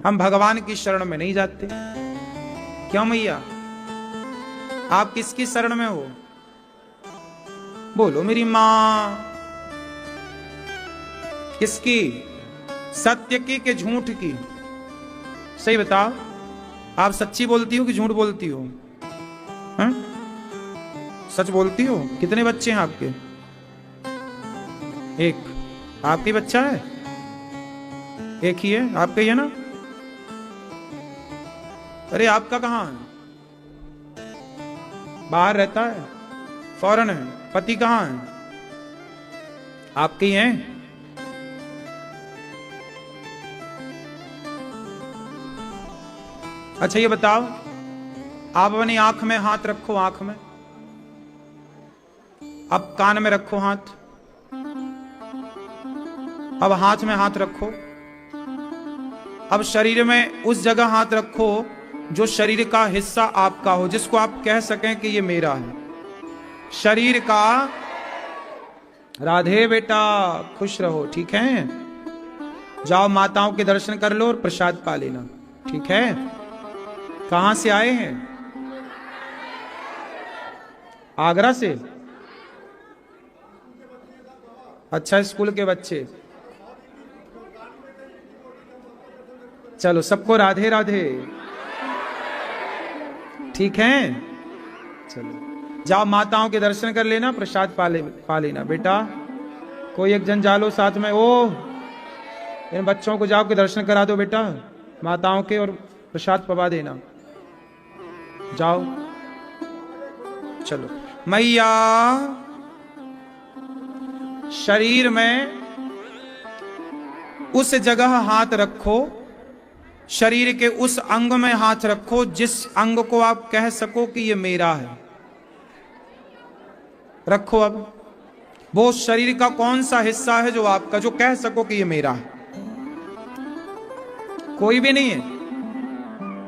हम भगवान की शरण में नहीं जाते। क्यों मैया? आप किसकी शरण में हो? बोलो मेरी मां। किसकी? सत्य की कि झूठ की? सही बताओ, आप सच्ची बोलती हो कि झूठ बोलती हो? हैं? सच बोलती हो? कितने बच्चे हैं आपके? एक। आपकी बच्चा है? एक ही है? आपका ही है ना? अरे आपका कहां है? बाहर रहता है, फॉरेन है। पति कहां है? आपके ही हैं? अच्छा ये बताओ, आप अपनी आंख में हाथ रखो, आंख में, अब कान में रखो हाथ, अब हाथ में हाथ रखो, अब शरीर में उस जगह हाथ रखो जो शरीर का हिस्सा आपका हो, जिसको आप कह सकें कि ये मेरा है। शरीर का। राधे बेटा, खुश रहो, ठीक है? जाओ माताओं के दर्शन कर लो और प्रसाद पा लेना, ठीक है? कहां से आए हैं? आगरा से? अच्छा, स्कूल के बच्चे। चलो सबको राधे राधे, ठीक है? चलो जाओ माताओं के दर्शन कर लेना, प्रसाद पा लेना। बेटा कोई एक जन जालो साथ में। ओ, इन बच्चों को जाओ के दर्शन करा दो बेटा, माताओं के, और प्रसाद पवा देना। जाओ, चलो। मैया, शरीर में उस जगह हाथ रखो, शरीर के उस अंग में हाथ रखो जिस अंग को आप कह सको कि ये मेरा है। रखो। अब वो शरीर का कौन सा हिस्सा है जो आपका, जो कह सको कि ये मेरा है? कोई भी नहीं है,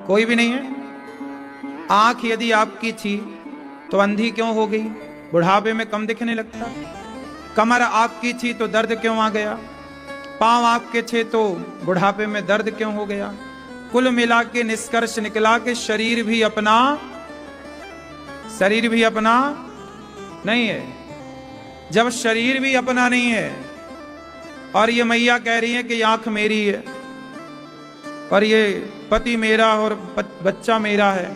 कोई भी नहीं है। आंख यदि आपकी थी तो अंधी क्यों हो गई? बुढ़ापे में कम दिखने लगता। कमर आपकी थी तो दर्द क्यों आ गया? पांव आपके थे तो बुढ़ापे में दर्द क्यों हो गया? कुल मिला के निष्कर्ष निकला कि शरीर भी अपना नहीं है। जब शरीर भी अपना नहीं है और ये मैया कह रही है कि आंख मेरी है और ये पति मेरा और बच्चा मेरा है,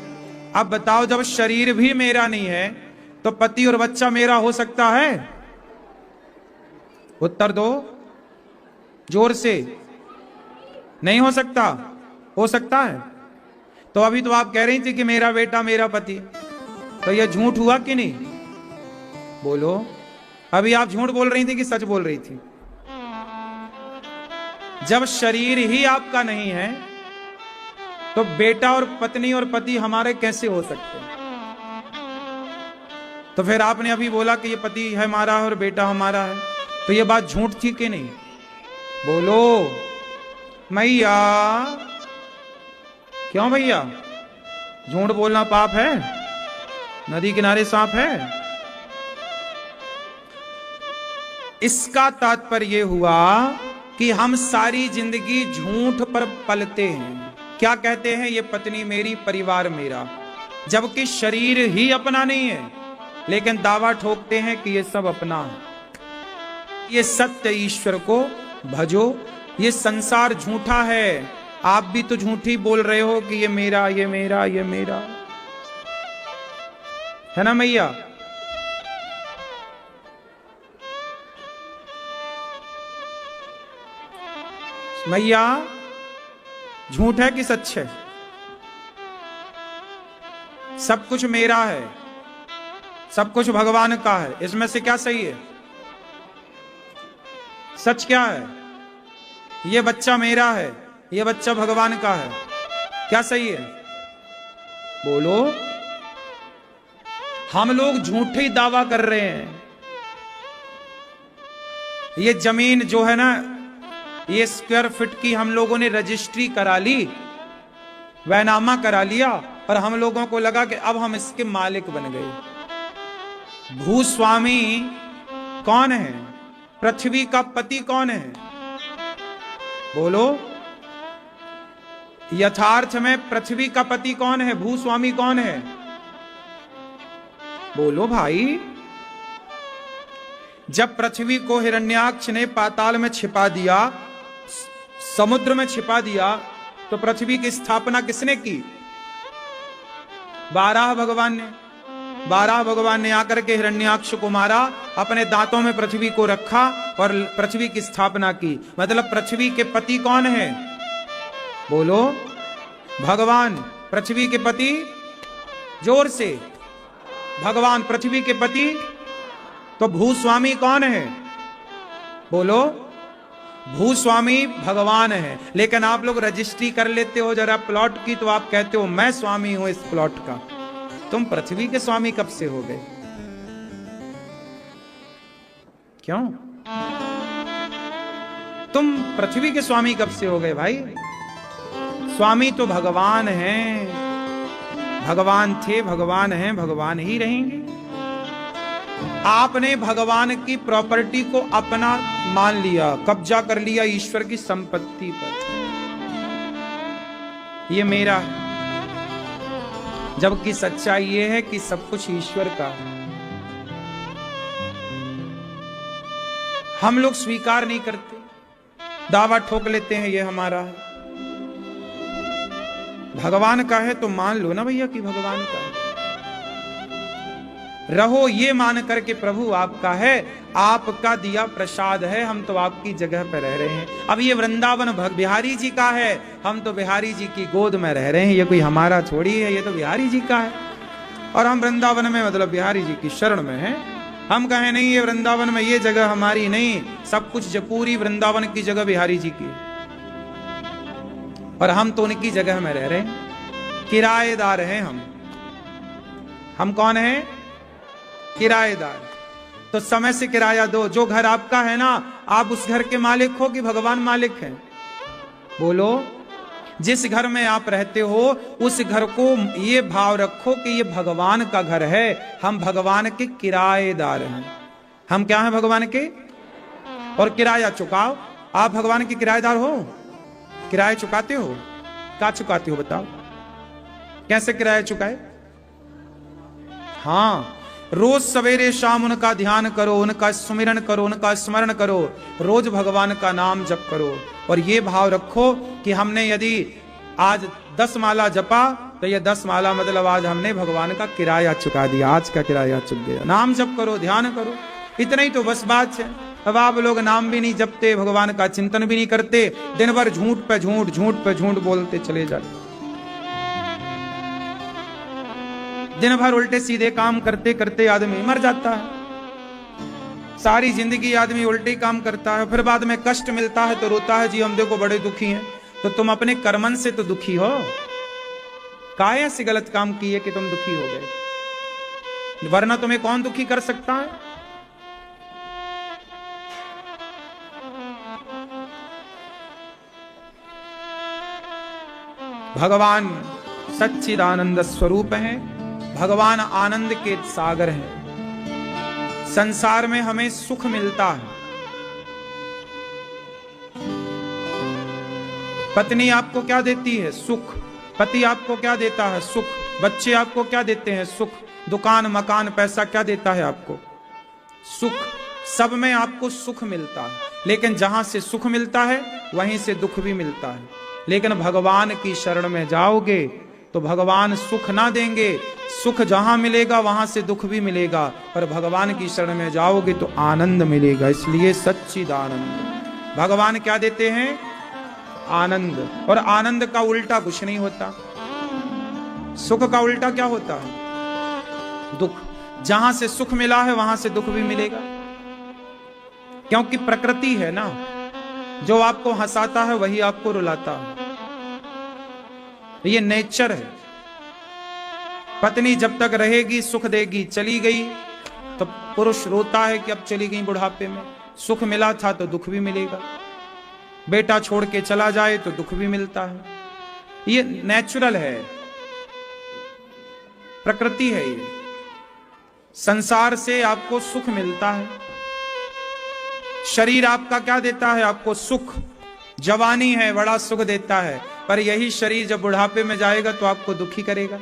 अब बताओ, जब शरीर भी मेरा नहीं है तो पति और बच्चा मेरा हो सकता है? उत्तर दो जोर से। नहीं हो सकता? हो सकता है? तो अभी तो आप कह रही थी कि मेरा बेटा मेरा पति, तो यह झूठ हुआ कि नहीं? बोलो। अभी आप झूठ बोल रही थी कि सच बोल रही थी? जब शरीर ही आपका नहीं है तो बेटा और पत्नी और पति हमारे कैसे हो सकते हैं? तो फिर आपने अभी बोला कि ये पति है हमारा और बेटा हमारा है, तो ये बात झूठ थी कि नहीं? बोलो मैया। क्यों भैया, झूठ बोलना पाप है? नदी किनारे सांप है? इसका तात्पर्य हुआ कि हम सारी जिंदगी झूठ पर पलते हैं। क्या कहते हैं? ये पत्नी मेरी, परिवार मेरा, जबकि शरीर ही अपना नहीं है, लेकिन दावा ठोकते हैं कि ये सब अपना है। ये सत्य ईश्वर को भजो। ये संसार झूठा है, आप भी तो झूठी बोल रहे हो कि ये मेरा, ये मेरा, ये मेरा, है ना मैया? मैया, झूठ है कि सच है? सब कुछ मेरा है, सब कुछ भगवान का है, इसमें से क्या सही है? सच क्या है? ये बच्चा मेरा है, ये बच्चा भगवान का है, क्या सही है? बोलो। हम लोग झूठे दावा कर रहे हैं। ये जमीन जो है ना, ये स्क्वायर फीट की हम लोगों ने रजिस्ट्री करा ली, वैनामा करा लिया, और हम लोगों को लगा कि अब हम इसके मालिक बन गए। भूस्वामी कौन है? पृथ्वी का पति कौन है? बोलो। यथार्थ में पृथ्वी का पति कौन है? भूस्वामी कौन है? बोलो भाई। जब पृथ्वी को हिरण्याक्ष ने पाताल में छिपा दिया, समुद्र में छिपा दिया, तो पृथ्वी की स्थापना किसने की? 12 भगवान ने। 12 भगवान ने आकर के हिरण्याक्ष को मारा, अपने दांतों में पृथ्वी को रखा और पृथ्वी की स्थापना की। मतलब पृथ्वी के पति कौन है? बोलो। भगवान। पृथ्वी के पति, जोर से। भगवान पृथ्वी के पति। तो भूस्वामी कौन है? बोलो। भूस्वामी भगवान है। लेकिन आप लोग रजिस्ट्री कर लेते हो जरा प्लॉट की, तो आप कहते हो मैं स्वामी हूं इस प्लॉट का। तुम पृथ्वी के स्वामी कब से हो गए? क्यों? तुम पृथ्वी के स्वामी कब से हो गए भाई? स्वामी तो भगवान हैं। भगवान थे, भगवान हैं, भगवान ही रहेंगे। आपने भगवान की प्रॉपर्टी को अपना मान लिया, कब्जा कर लिया ईश्वर की संपत्ति पर। ये मेरा है। जबकि सच्चाई ये है कि सब कुछ ईश्वर का है। हम लोग स्वीकार नहीं करते, दावा ठोक लेते हैं ये हमारा है। भगवान का है तो मान लो ना भैया कि भगवान का है। रहो ये मान करके प्रभु आपका है, आपका दिया प्रसाद है, हम तो आपकी जगह पर रह रहे हैं। अब ये वृंदावन बिहारी जी का है, हम तो बिहारी जी की गोद में रह रहे हैं। ये कोई हमारा थोड़ी है, ये तो बिहारी जी का है। और हम वृंदावन में मतलब बिहारी जी की शरण में हैं। हम कहें नहीं ये वृंदावन में ये जगह हमारी नहीं, सब कुछ पूरी वृंदावन की जगह बिहारी जी की, और हम तो उनकी जगह में रह रहे हैं। किराएदार हैं हम कौन हैं? किराएदार। तो समय से किराया दो। जो घर आपका है ना, आप उस घर के मालिक हो कि भगवान मालिक हैं? बोलो। जिस घर में आप रहते हो उस घर को ये भाव रखो कि ये भगवान का घर है, हम भगवान के किराएदार हैं। हम क्या हैं? भगवान के। और किराया चुकाओ। आप भगवान के किराएदार हो? किराया चुकाते हो? क्या चुकाते हो बताओ? कैसे किराया चुकाए? हाँ, रोज सवेरे शाम उनका ध्यान करो, उनका सुमिरन करो, उनका स्मरण करो, रोज भगवान का नाम जप करो। और ये भाव रखो कि हमने यदि आज 10 माला जपा तो ये 10 माला मतलब आज हमने भगवान का किराया चुका दिया, आज का किराया चुक गया। नाम जप करो, ध्यान करो, इतना ही तो बस बात है। अब आप लोग नाम भी नहीं जपते, भगवान का चिंतन भी नहीं करते, दिन भर झूठ पे झूठ, झूठ पे झूठ बोलते चले जाते, दिन भर उल्टे सीधे काम करते करते आदमी मर जाता है। सारी जिंदगी आदमी उल्टे काम करता है, फिर बाद में कष्ट मिलता है तो रोता है, जी हम देखो बड़े दुखी हैं। तो तुम अपने कर्मन से तो दुखी हो, काहे ऐसे गलत काम किए कि तुम दुखी हो गए, वरना तुम्हें कौन दुखी कर सकता है। भगवान सच्चिदानंद स्वरूप हैं, भगवान आनंद के सागर हैं। संसार में हमें सुख मिलता है, पत्नी आपको क्या देती है? सुख। पति आपको क्या देता है? सुख। बच्चे आपको क्या देते हैं? सुख। दुकान मकान पैसा क्या देता है आपको? सुख। सब में आपको सुख मिलता है, लेकिन जहां से सुख मिलता है वहीं से दुख भी मिलता है। लेकिन भगवान की शरण में जाओगे तो भगवान सुख ना देंगे, सुख जहां मिलेगा वहां से दुख भी मिलेगा, पर भगवान की शरण में जाओगे तो आनंद मिलेगा। इसलिए सच्चिदानंद। भगवान क्या देते हैं? आनंद। और आनंद का उल्टा कुछ नहीं होता। सुख का उल्टा क्या होता है? दुख। जहां से सुख मिला है वहां से दुख भी मिलेगा, क्योंकि प्रकृति है ना, जो आपको हंसाता है वही आपको रुलाता है, ये नेचर है। पत्नी जब तक रहेगी सुख देगी, चली गई तो पुरुष रोता है कि अब चली गई बुढ़ापे में। सुख मिला था तो दुख भी मिलेगा, बेटा छोड़ के चला जाए तो दुख भी मिलता है। ये नेचुरल है, प्रकृति है। ये संसार से आपको सुख मिलता है। शरीर आपका क्या देता है? आपको सुख। जवानी है बड़ा सुख देता है, पर यही शरीर जब बुढ़ापे में जाएगा तो आपको दुखी करेगा,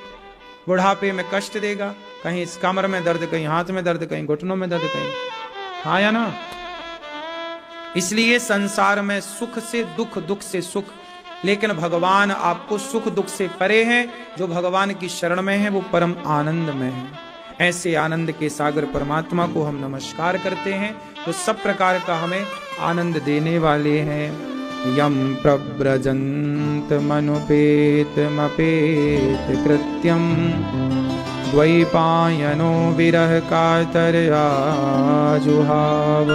बुढ़ापे में कष्ट देगा। कहीं इस कमर में दर्द, कहीं हाथ में दर्द, कहीं घुटनों में दर्द, कहीं, हाँ या ना। इसलिए संसार में सुख से दुख, दुख से सुख, लेकिन भगवान आपको सुख दुख से परे हैं। जो भगवान की शरण में है वो परम आनंद में है। ऐसे आनंद के सागर परमात्मा को हम नमस्कार करते हैं, तो सब प्रकार का हमें आनंद देने वाले हैं। यम प्रव्रजंत मनुपेत मपेत कृत्यम द्वैपायनो विरह कातरया जुहाव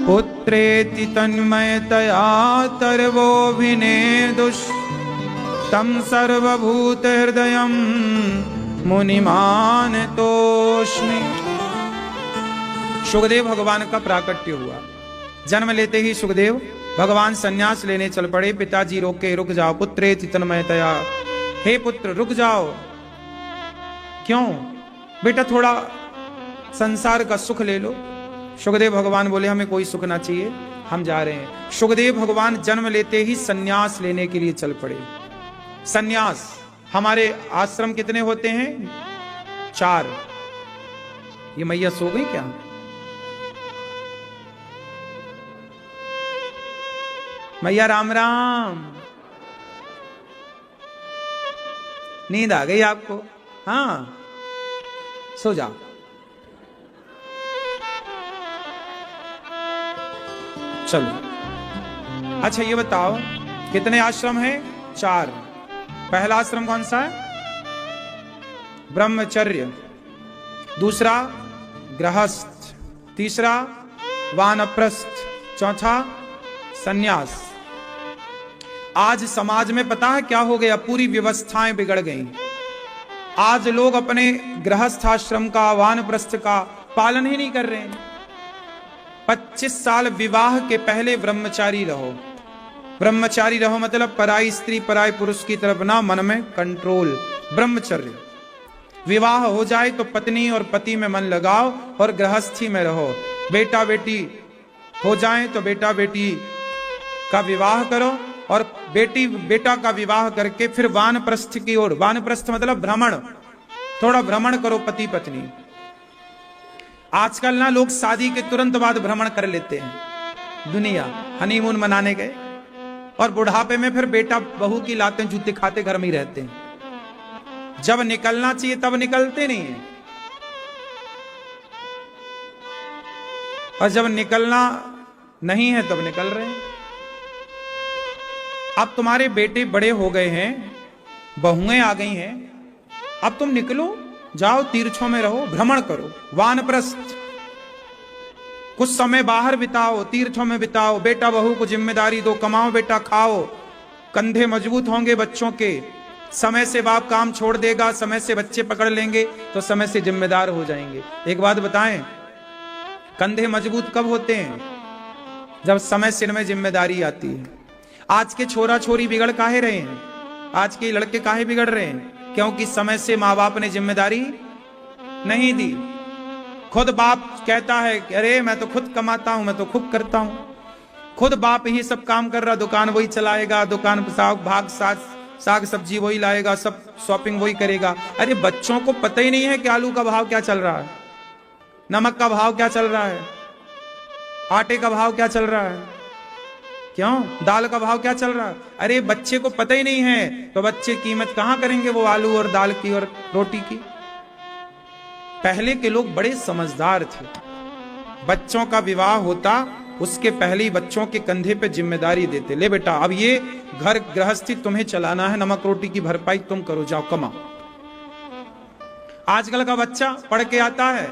पुत्रेति तन्मयतया तर्वोऽभिनेदुष तं सर्वभूत हृदयं मुनिमान तोष्मि। सुखदेव भगवान का प्राकट्य हुआ। जन्म लेते ही सुखदेव भगवान संन्यास लेने चल पड़े। पिताजी रोके, रुक जाओ पुत्रेति तन्मयतया, हे पुत्र रुक जाओ। क्यों बेटा, थोड़ा संसार का सुख ले लो। सुखदेव भगवान बोले हमें कोई सुख ना चाहिए, हम जा रहे हैं। सुखदेव भगवान जन्म लेते ही संन्यास लेने के लिए चल पड़े। संन्यास, हमारे आश्रम कितने होते हैं? 4। ये मैया सो गई क्या? मैया राम राम, नींद आ गई आपको? हाँ, सो जाओ। चलो, अच्छा ये बताओ कितने आश्रम हैं? 4। पहला आश्रम कौन सा है? ब्रह्मचर्य। दूसरा गृहस्थ। तीसरा वानप्रस्थ। चौथा सन्यास। आज समाज में पता है क्या हो गया? पूरी व्यवस्थाएं बिगड़ गई। आज लोग अपने गृहस्थ आश्रम का, वानप्रस्थ का पालन ही नहीं कर रहे हैं। 25 साल विवाह के पहले ब्रह्मचारी रहो। ब्रह्मचारी रहो मतलब पराई स्त्री पराई पुरुष की तरफ ना, मन में कंट्रोल, ब्रह्मचर्य। विवाह हो जाए तो पत्नी और पति में मन लगाओ और गृहस्थी में रहो। बेटा बेटी हो जाए तो बेटा बेटी का विवाह करो, और बेटी बेटा का विवाह करके फिर वानप्रस्थ की ओर। वानप्रस्थ मतलब भ्रमण, थोड़ा भ्रमण करो पति पत्नी। आजकल ना लोग शादी के तुरंत बाद भ्रमण कर लेते हैं। दुनिया हनीमून मनाने गए, और बुढ़ापे में फिर बेटा बहू की लाते जूते खाते घर में ही रहते हैं। जब निकलना चाहिए तब निकलते नहीं है, और जब निकलना नहीं है तब निकल रहे हैं। अब तुम्हारे बेटे बड़े हो गए हैं, बहुएं आ गई हैं, अब तुम निकलो, जाओ तीर्थों में रहो, भ्रमण करो, वानप्रस्थ, कुछ समय बाहर बिताओ, तीर्थों में बिताओ, बेटा बहू को जिम्मेदारी दो, कमाओ बेटा, खाओ, कंधे मजबूत होंगे बच्चों के, समय से बाप काम छोड़ देगा, समय से बच्चे पकड़ लेंगे तो समय से जिम्मेदार हो जाएंगे। एक बात बताएं, कंधे मजबूत कब होते हैं? जब समय सिर में जिम्मेदारी आती है। आज के छोरा छोरी बिगड़ काहे रहे हैं? आज के लड़के काहे बिगड़ रहे हैं? क्योंकि समय से माँ बाप ने जिम्मेदारी नहीं दी। खुद बाप कहता है कि अरे मैं तो खुद कमाता हूं, मैं तो खुद करता हूं, खुद बाप ही सब काम कर रहा, दुकान वही चलाएगा, दुकान पर साग सब्जी वही लाएगा, सब शॉपिंग वही करेगा। अरे बच्चों को पता ही नहीं है कि आलू का भाव क्या चल रहा है, नमक का भाव क्या चल रहा है, आटे का भाव क्या चल रहा है, क्यों दाल का भाव क्या चल रहा है। अरे बच्चे को पता ही नहीं है तो बच्चे कीमत कहां करेंगे वो आलू और दाल की और रोटी की। पहले के लोग बड़े समझदार थे। बच्चों का विवाह होता उसके पहले ही बच्चों के कंधे पे जिम्मेदारी देते, ले बेटा अब ये घर गृहस्थी तुम्हें चलाना है, नमक रोटी की भरपाई तुम करो, जाओ कमाओ। आजकल का बच्चा पढ़ के आता है,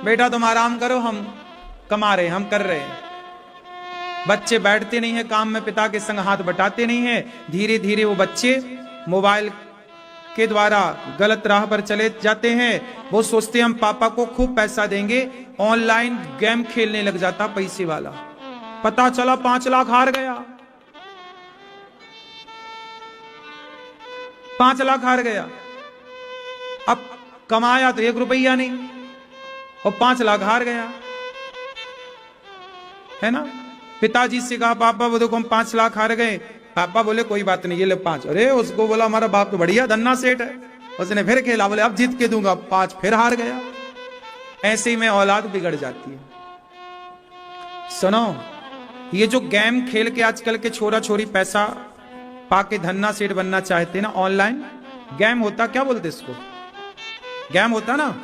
बेटा तुम आराम करो, हम कमा रहे हैं, हम कर रहे हैं। बच्चे बैठते नहीं है काम में, पिता के संग हाथ बटाते नहीं है। धीरे धीरे वो बच्चे मोबाइल के द्वारा गलत राह पर चले जाते हैं। वो सोचते हैं हम पापा को खूब पैसा देंगे, ऑनलाइन गेम खेलने लग जाता पैसे वाला। पता चला 5 लाख हार गया, 5 लाख हार गया। अब कमाया तो 1 रुपया नहीं और 5 लाख हार गया, है ना। पिताजी से कहा पापा वो देखो हम 5 लाख हार गए। पापा बोले कोई बात नहीं, ये ले 5। अरे उसको बोला हमारा बाप तो बढ़िया धन्ना सेठ है, उसने फिर खेला, बोले अब जीत के दूंगा, 5 फिर हार गया। ऐसे ही में औलाद बिगड़ जाती है। सुनो, ये जो गेम खेल के आजकल के छोरा छोरी पैसा पाके धन्ना सेठ बनना चाहते ना, ऑनलाइन गेम होता, क्या बोलते इसको, गेम होता ना।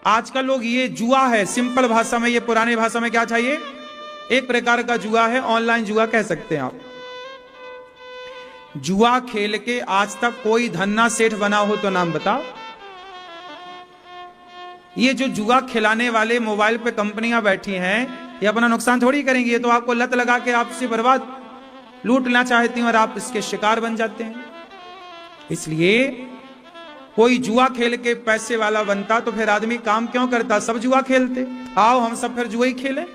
आजकल लोग ये जुआ है, सिंपल भाषा में, ये पुराने भाषा में क्या चाहिए, एक प्रकार का जुआ है, ऑनलाइन जुआ कह सकते हैं आप। जुआ खेल के आज तक कोई धन्ना सेठ बना हो तो नाम बताओ। ये जो जुआ खिलाने वाले मोबाइल पे कंपनियां बैठी हैं, ये अपना नुकसान थोड़ी करेंगी, ये तो आपको लत लगा के आपसे बर्बाद लूटना चाहती हैं और आप इसके शिकार बन जाते हैं। इसलिए कोई जुआ खेल के पैसे वाला बनता तो फिर आदमी काम क्यों करता, सब जुआ खेलते। आओ हम सब फिर जुआ ही खेलें,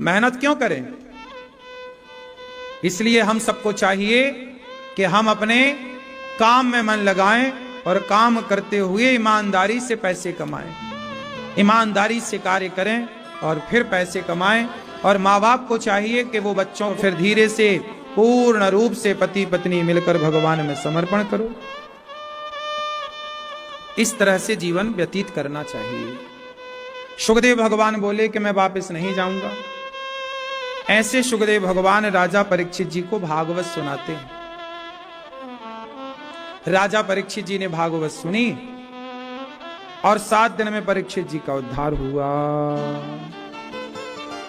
मेहनत क्यों करें। इसलिए हम सबको चाहिए कि हम अपने काम में मन लगाएं और काम करते हुए ईमानदारी से पैसे कमाएं, ईमानदारी से कार्य करें और फिर पैसे कमाएं। और माँ बाप को चाहिए कि वो बच्चों फिर धीरे से पूर्ण रूप से पति पत्नी मिलकर भगवान में समर्पण करो। इस तरह से जीवन व्यतीत करना चाहिए। सुखदेव भगवान बोले कि मैं वापस नहीं जाऊंगा। ऐसे सुखदेव भगवान राजा परीक्षित जी को भागवत सुनाते हैं। राजा परीक्षित जी ने भागवत सुनी और 7 दिन में परीक्षित जी का उद्धार हुआ।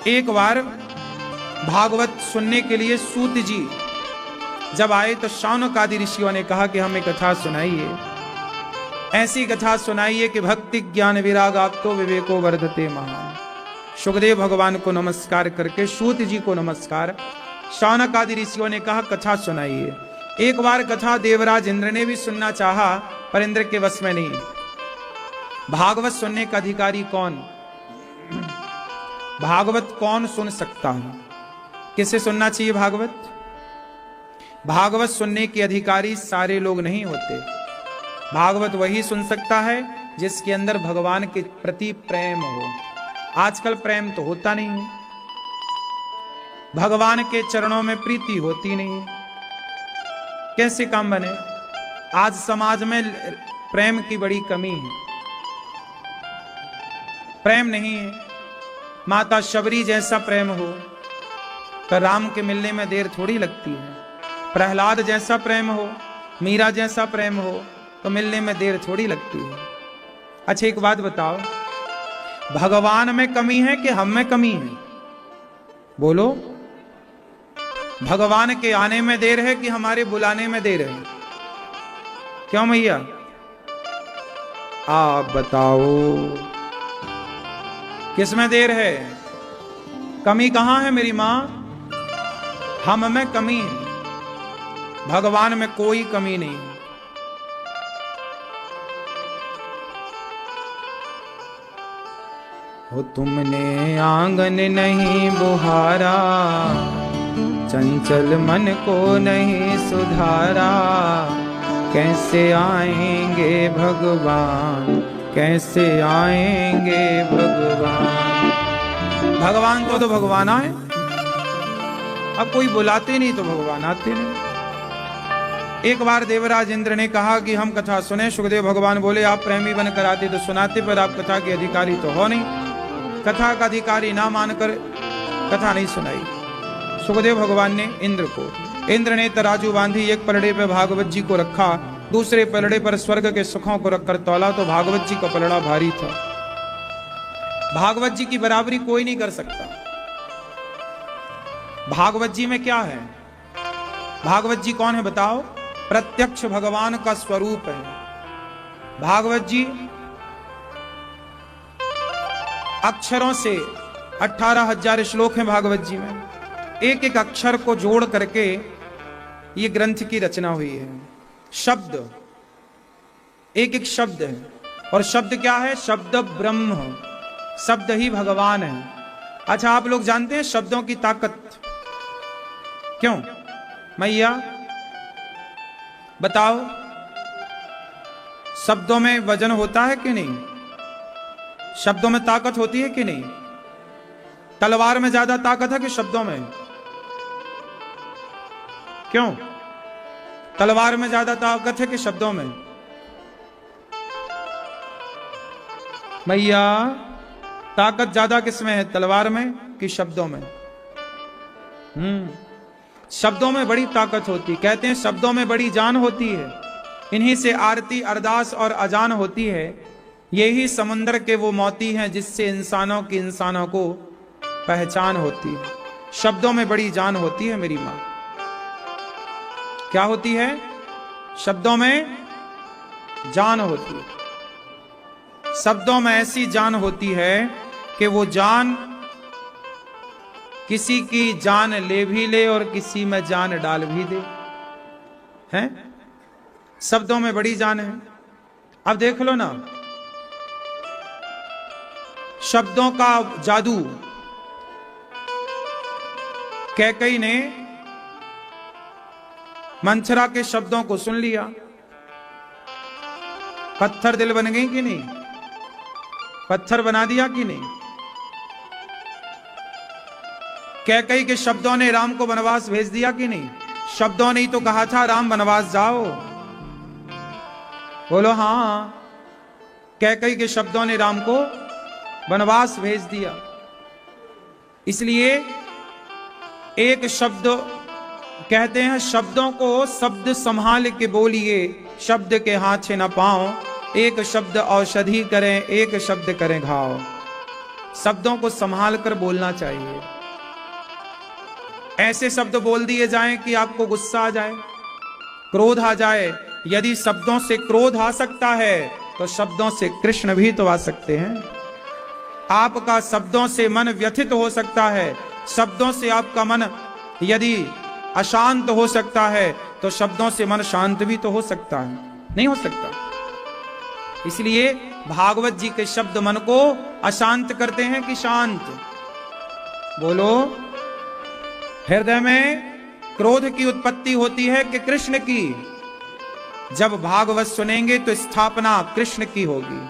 एक बार भागवत सुनने के लिए सूत जी जब आए तो शौनक आदि ऋषियों ने कहा कि हमें कथा सुनाइए, ऐसी कथा सुनाइए कि भक्ति ज्ञान विरागाप्तो विवेको वर्धते महान। सुखदेव भगवान को नमस्कार करके सूत जी को नमस्कार, शौनक आदि ऋषियों ने कहा कथा सुनाइए। एक बार कथा देवराज इंद्र ने भी सुनना चाहा पर इंद्र के वश में नहीं। भागवत सुनने का अधिकारी कौन, भागवत कौन सुन सकता है, किसे सुनना चाहिए भागवत। भागवत सुनने के अधिकारी सारे लोग नहीं होते। भागवत वही सुन सकता है जिसके अंदर भगवान के प्रति प्रेम हो। आजकल प्रेम तो होता नहीं है, भगवान के चरणों में प्रीति होती नहीं है, कैसे काम बने। आज समाज में प्रेम की बड़ी कमी है, प्रेम नहीं है। माता शबरी जैसा प्रेम हो तो राम के मिलने में देर थोड़ी लगती है। प्रहलाद जैसा प्रेम हो, मीरा जैसा प्रेम हो तो मिलने में देर थोड़ी लगती है। अच्छा एक बात बताओ, भगवान में कमी है कि हम में कमी है? बोलो, भगवान के आने में देर है कि हमारे बुलाने में देर है? क्यों मैया, आप बताओ किसमें देर है? कमी कहां है मेरी मां? हम में कमी है, भगवान में कोई कमी नहीं। हो तुमने आंगन नहीं बुहारा, चंचल मन को नहीं सुधारा, कैसे आएंगे भगवान, कैसे आएंगे भगवान। भगवान तो भगवान आए, अब कोई बुलाते नहीं तो भगवान आते नहीं। एक बार देवराज इंद्र ने कहा कि हम कथा सुने। सुखदेव भगवान बोले आप प्रेमी बनकर आते तो सुनाते, पर आप कथा के अधिकारी तो हो नहीं, कथा का अधिकारी ना मानकर कथा नहीं सुनाई। सुखदेव भगवान ने इंद्र को, इंद्र ने तराजू बांधी, एक पलड़े पर भागवत जी को रखा, दूसरे पलड़े पर स्वर्ग के सुखों को रखकर तौला तो भागवत जी का पलड़ा भारी था। भागवत जी की बराबरी कोई नहीं कर सकता। भागवत जी में क्या है? भागवत जी कौन है बताओ? प्रत्यक्ष भगवान का स्वरूप है भागवत जी। अक्षरों से 18,000 श्लोक हैं भागवत जी में, एक एक अक्षर को जोड़ करके ये ग्रंथ की रचना हुई है। शब्द, एक एक शब्द है, और शब्द क्या है? शब्द ब्रह्म, शब्द ही भगवान है। अच्छा आप लोग जानते हैं शब्दों की ताकत? क्यों मैया बताओ, शब्दों में वजन होता है कि नहीं? शब्दों में ताकत होती है कि नहीं? तलवार में ज्यादा ताकत है कि शब्दों में? क्यों तलवार में ज्यादा ताकत है कि शब्दों में? मैया ताकत ज्यादा किसमें है, तलवार में कि शब्दों में? शब्दों में बड़ी ताकत होती, कहते हैं शब्दों में बड़ी जान होती है। इन्हीं से आरती अरदास और अजान होती है। यही समुद्र के वो मोती हैं जिससे इंसानों की इंसानों को पहचान होती है। शब्दों में बड़ी जान होती है मेरी मां। क्या होती है? शब्दों में जान होती है। शब्दों में ऐसी जान होती है कि वो जान किसी की जान ले भी ले और किसी में जान डाल भी दे, हैं? शब्दों में बड़ी जान है। अब देख लो ना शब्दों का जादू। कैकई ने मंथरा के शब्दों को सुन लिया, पत्थर दिल बन गई कि नहीं? पत्थर बना दिया कि नहीं? कैकई के शब्दों ने राम को वनवास भेज दिया कि नहीं? शब्दों ने ही तो कहा था राम वनवास जाओ। बोलो हाँ, कैकई के शब्दों ने राम को वनवास भेज दिया। इसलिए एक शब्द कहते हैं, शब्दों को शब्द संभाल के बोलिए, शब्द के हाथ से न पाओ। एक शब्द औषधि करें, एक शब्द करें घाव। शब्दों को संभाल कर बोलना चाहिए। ऐसे शब्द बोल दिए जाएं कि आपको गुस्सा आ जाए, क्रोध आ जाए। यदि शब्दों से क्रोध आ सकता है तो शब्दों से कृष्ण भी तो आ सकते हैं। आपका शब्दों से मन व्यथित हो सकता है, शब्दों से आपका मन यदि अशांत हो सकता है तो शब्दों से मन शांत भी तो हो सकता है, नहीं हो सकता? इसलिए भागवत जी के शब्द मन को अशांत करते हैं कि शांत? बोलो, हृदय में क्रोध की उत्पत्ति होती है कि कृष्ण की? जब भागवत सुनेंगे तो स्थापना कृष्ण की होगी।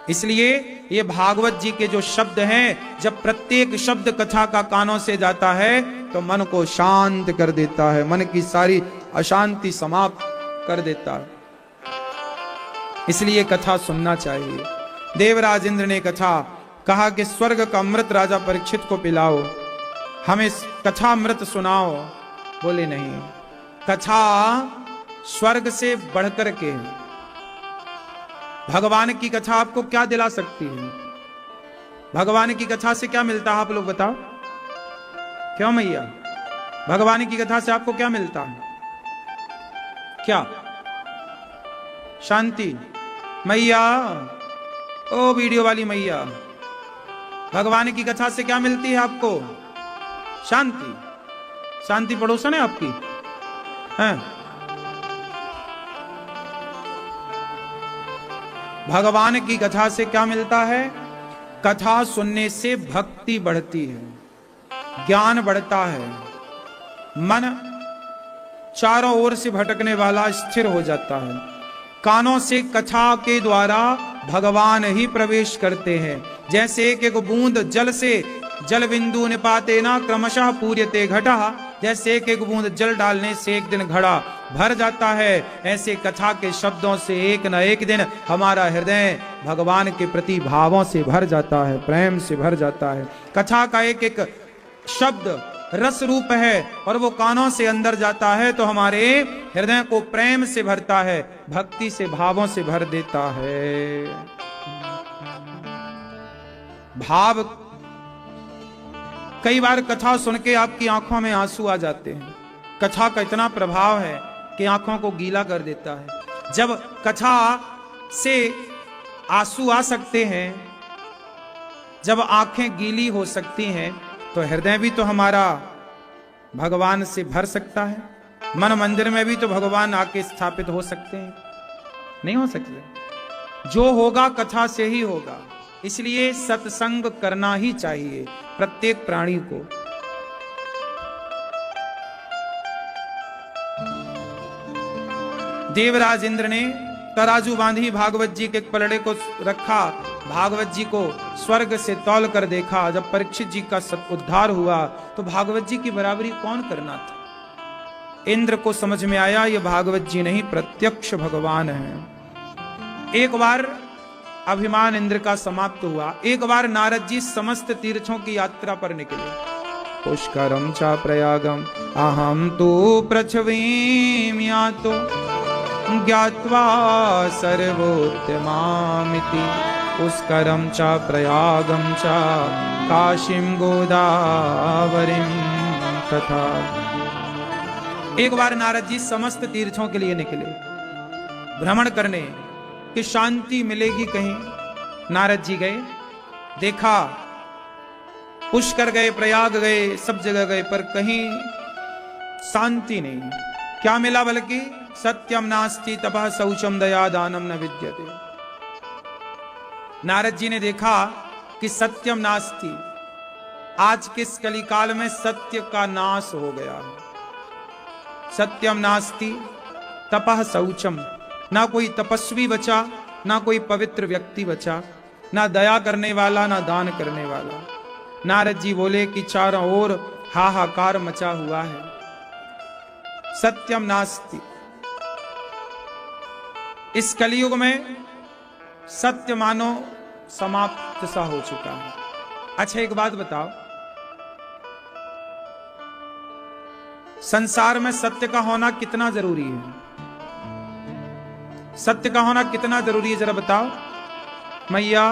इसलिए ये भागवत जी के जो शब्द हैं, जब प्रत्येक शब्द कथा का कानों से जाता है तो मन को शांत कर देता है, मन की सारी अशांति समाप्त कर देता है। इसलिए कथा सुनना चाहिए। देवराज इंद्र ने कथा कहा कि स्वर्ग का अमृत राजा परीक्षित को पिलाओ, हमें कथा अमृत सुनाओ। बोले नहीं, कथा स्वर्ग से बढ़कर के, भगवान की कथा आपको क्या दिला सकती है? भगवान की कथा से क्या मिलता है? आप लोग बताओ। क्यों मैया, भगवान की कथा से आपको क्या मिलता है? क्या? शांति। मैया, ओ वीडियो वाली मैया, भगवान की कथा से क्या मिलती है आपको? शांति। शांति पड़ोसन है आपकी? हैं? भगवान की कथा से क्या मिलता है? कथा सुनने से भक्ति बढ़ती है, ज्ञान बढ़ता है, मन चारों ओर से भटकने वाला स्थिर हो जाता है। कानों से कथा के द्वारा भगवान ही प्रवेश करते हैं। जैसे एक एक बूंद जल से जल बिंदु निपाते ना क्रमशः पूर्यते घटा, जैसे एक एक बूंद जल डालने से एक दिन घड़ा भर जाता है, ऐसे कथा के शब्दों से एक न एक दिन हमारा हृदय भगवान के प्रति भावों से भर जाता है, प्रेम से भर जाता है। कथा का एक एक शब्द रस रूप है और वो कानों से अंदर जाता है तो हमारे हृदय को प्रेम से भरता है, भक्ति से, भावों से भर देता है। भाव, कई बार कथा सुन के आपकी आंखों में आंसू आ जाते हैं। कथा का इतना प्रभाव है कि आंखों को गीला कर देता है। जब कथा से आंसू आ सकते हैं, जब आंखें गीली हो सकती हैं, तो हृदय भी तो हमारा भगवान से भर सकता है। मन मंदिर में भी तो भगवान आके स्थापित हो सकते हैं? नहीं हो सकते। जो होगा कथा से ही होगा। इसलिए सत्संग करना ही चाहिए प्रत्येक प्राणी को। देवराज इंद्र ने तराजू बांधी भागवत जी के एक पलड़े को रखा, भागवत जी को स्वर्ग से तौल कर देखा। जब परीक्षित जी का उद्धार हुआ तो भागवत जी की बराबरी कौन करना था? इंद्र को समझ में आया ये भागवत जी नहीं, प्रत्यक्ष भगवान है। एक बार अभिमान इंद्र का समाप्त हुआ। एक बार नारद जी समस्त तीर्थों की यात्रा पर निकले। पुष्करम चा प्रयागम अहम तो पृथ्वीम यातो ज्ञात्वा सर्वोत्तमामिति। पुष्करम चा प्रयागम चा काशीम गोदावरीम तथा। एक बार नारद जी समस्त तीर्थों के लिए निकले भ्रमण करने कि शांति मिलेगी कहीं। नारद जी गए, देखा, पुष्कर गए, प्रयाग गए, सब जगह गए, पर कहीं शांति नहीं। क्या मिला? बल्कि सत्यम नास्ति तपः शौचम दया दानम न विद्यते। नारद जी ने देखा कि सत्यम नास्ति, आज के इस कलिकाल में सत्य का नाश हो गया है। सत्यम नास्ति तपः शौचम, ना कोई तपस्वी बचा, ना कोई पवित्र व्यक्ति बचा, ना दया करने वाला, ना दान करने वाला। नारद जी बोले कि चारों ओर हाहाकार मचा हुआ है। सत्यम नास्ति। इस कलयुग में सत्य मानो समाप्त सा हो चुका है। अच्छा एक बात बताओ, संसार में सत्य का होना कितना जरूरी है? सत्य का होना कितना जरूरी है जरा बताओ मैया।